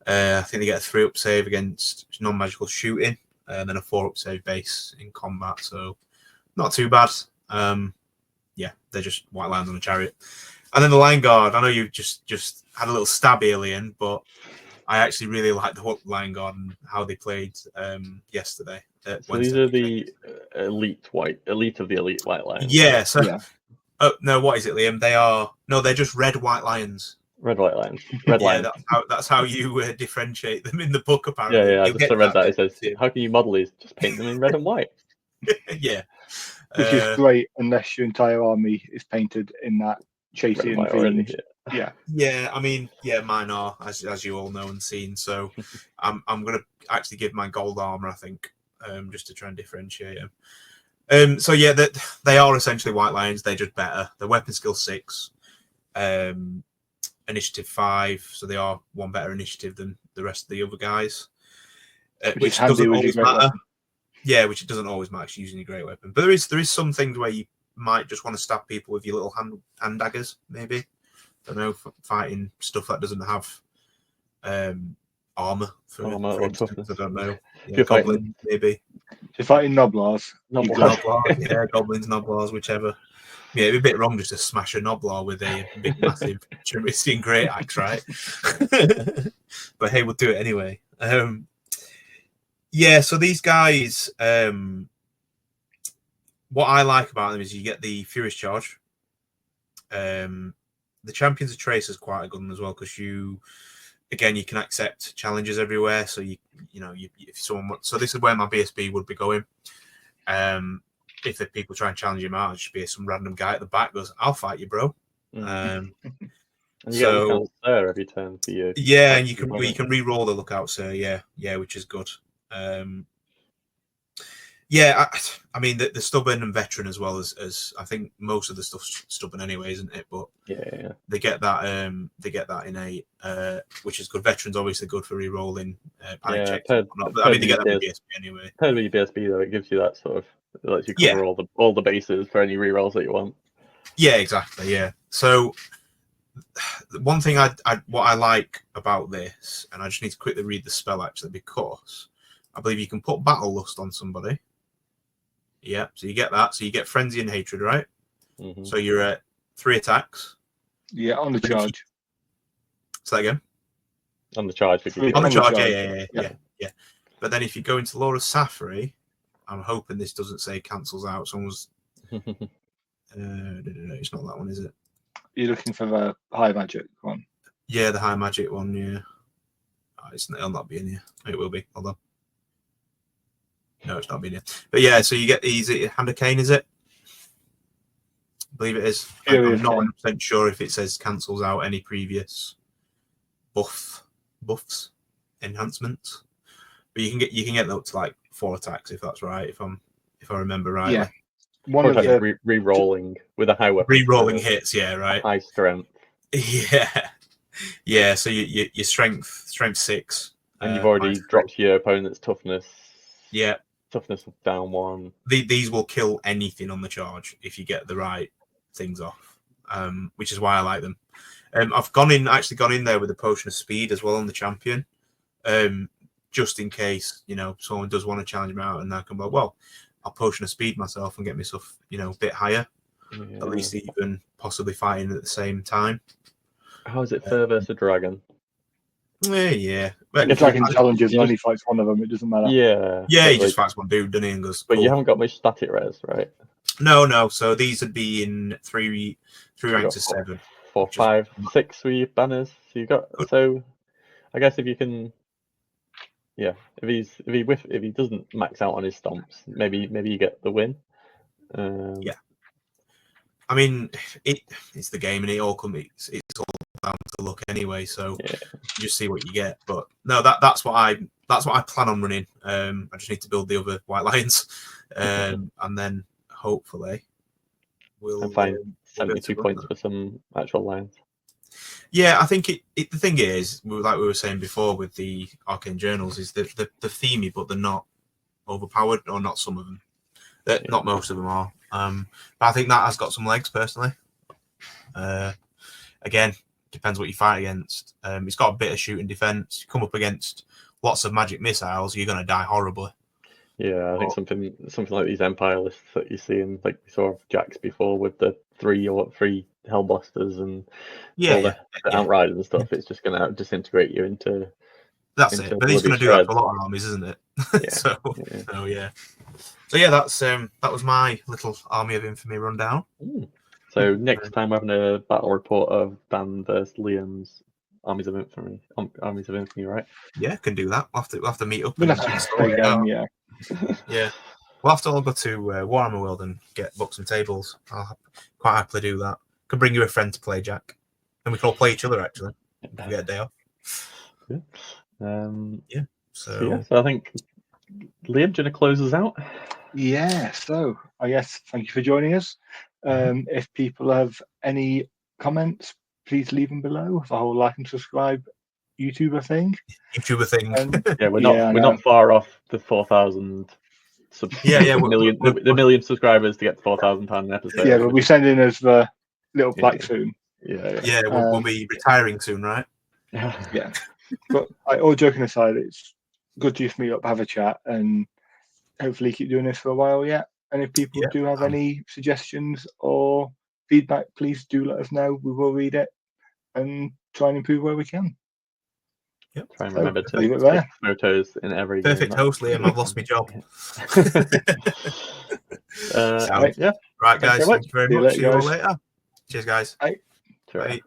I think they get a 3-up save against non-magical shooting, and then a 4-up save base in combat. So not too bad. They're just White Lions on a chariot. And then the Lion Guard. I know you just had a little stab alien, but I actually really like the Lion Guard and how they played yesterday. So these are the elite of the elite White Lions. Yeah. So, oh no, what is it, Liam? They're just red White Lions. Red White Lions. Red Lions. That's how you differentiate them in the book, apparently. Yeah. I just read that. It says, "How can you model these? Just paint them in red and white." Yeah. Which is great unless your entire army is painted in that chasing theme. Yeah. Mine are, as you all know and seen. So I'm going to actually give my gold armor, I think, just to try and differentiate them. So yeah, they are essentially White Lions. They're just better. They're weapon skill 6, initiative 5. So they are 1 better initiative than the rest of the other guys, which doesn't always matter. Yeah, which it doesn't always matter using a great weapon. But there is some things where you might just want to stab people with your little hand daggers, maybe. I don't know, fighting stuff that doesn't have armor for or instance. toughness. I don't know. Yeah, you're goblin, fighting- maybe. If you're fighting Noblars, Noblars. Noblars, yeah, goblins, Noblars, whichever. Yeah, it'd be a bit wrong just to smash a Noblar with a big, massive Cherisian Great Axe, right? But hey, we'll do it anyway. Yeah, so these guys, what I like about them is you get the Furious Charge. The Champions of Trace is quite a good one as well because you can accept challenges everywhere. So if someone, so this is where my BSB would be going. If the people try and challenge him out, it should be some random guy at the back goes, "I'll fight you, bro." And you so get lookouts there every turn for you. Yeah, and you can re-roll the lookout, so yeah, which is good. Yeah, I mean the stubborn and veteran as well as I think most of the stuff's stubborn anyway, isn't it? But yeah, they get that innate, which is good. Veterans obviously good for re-rolling panic checks. I mean they get that with BSB anyway. Paired with your BSB though, it gives you that sort of, it lets you cover all the bases for any re-rolls that you want. Yeah, exactly. Yeah. So one thing what I like about this, and I just need to quickly read the spell actually because I believe you can put Battle Lust on somebody. Yeah, so you get that. So you get Frenzy and Hatred, right? Mm-hmm. So you're at 3 attacks. Yeah, on the charge. Say that again. On the charge. On the charge, yeah. But then if you go into Laura's Safari, I'm hoping this doesn't say cancels out. Someone's... it's not that one, is it? You're looking for the high magic one? Yeah, the high magic one, yeah. It'll not be in here. It will be. Hold on. No, it's not been here. But yeah, so you get these. Hand of Cane, is it? I believe it is. I'm not 100% sure if it says cancels out any previous buffs, enhancements. But you can get up to like 4 attacks if that's right. If I remember right. Yeah. One of the re-rolling with a high weapon. Re-rolling hits, yeah, right. High strength. Yeah. So your strength 6, and you've already dropped your opponent's toughness. Yeah. Toughness down 1. These will kill anything on the charge if you get the right things off, which is why I like them. I've gone in there with a potion of speed as well on the champion, just in case someone does want to challenge me out, and I can go, well, I'll potion of speed myself and get myself a bit higher, at least even possibly fighting at the same time. How is it fair versus dragon? Yeah. The dragon challenges, only fights one of them. It doesn't matter. Yeah. He just fights one dude, doesn't he? And goes. But you haven't got much static res, right? No. So these would be in three ranks of 7. 4, 5, 6 with your banners. So you got. So, I guess if you can. Yeah, if he doesn't max out on his stomps, maybe you get the win. Yeah. I mean, it's the game, and it's all down to luck anyway. So you just see what you get. But no, that's what I plan on running. I just need to build the other White Lions, and then hopefully we'll find 72 points for some actual lions. Yeah, I think the thing is, like we were saying before with the Arcane Journals, is that they're themey, but they're not overpowered, or not some of them. Not most of them are. But I think that has got some legs, personally. Again, depends what you fight against. It's got a bit of shooting defense. You come up against lots of magic missiles, you're going to die horribly. Yeah, I think something like these Empire lists that you see in, like we saw Jax before with the 3 Hellbusters and all the Outriders and stuff. It's just going to disintegrate you into. That's it. But it's going to do that for a lot of armies, isn't it? Yeah. So yeah, that was my little Army of Infamy rundown. So next time we're having a battle report of Dan versus Liam's Armies of Infamy. Armies of Infamy, right? Yeah, can do that. We'll have to meet up. We'll have to play again, yeah. Yeah. We'll have to all go to Warhammer World and get books and tables. I'll quite happily do that. Can bring you a friend to play, Jack. And we can all play each other, actually. If we get a day off. Yeah. So I think Liam, do you want to close us out? Yeah, so I guess thank you for joining us. If people have any comments, please leave them below. The whole like and subscribe YouTuber thing. Yeah, we're not far off the 4,000 the million subscribers to get to £4,000 an episode. Yeah, we'll be sending us the little plaque soon. Yeah. We'll be retiring soon, right? Yeah. But all joking aside, it's good to just meet up, have a chat, and hopefully keep doing this for a while yet. And if people Yeah, do have any suggestions or feedback, please do let us know. We will read it and try and improve where we can. Yep. Try and So, remember to leave it take there. photos in every Perfect game. host, Liam. I've lost my job. Right. Yeah. Right, Thanks guys. very Thank you very See you much. later, See you all guys. later. Cheers, guys. Bye. Sure.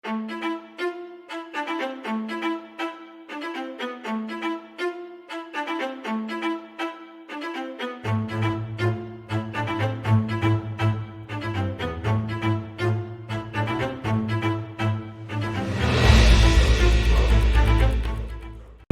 Bye.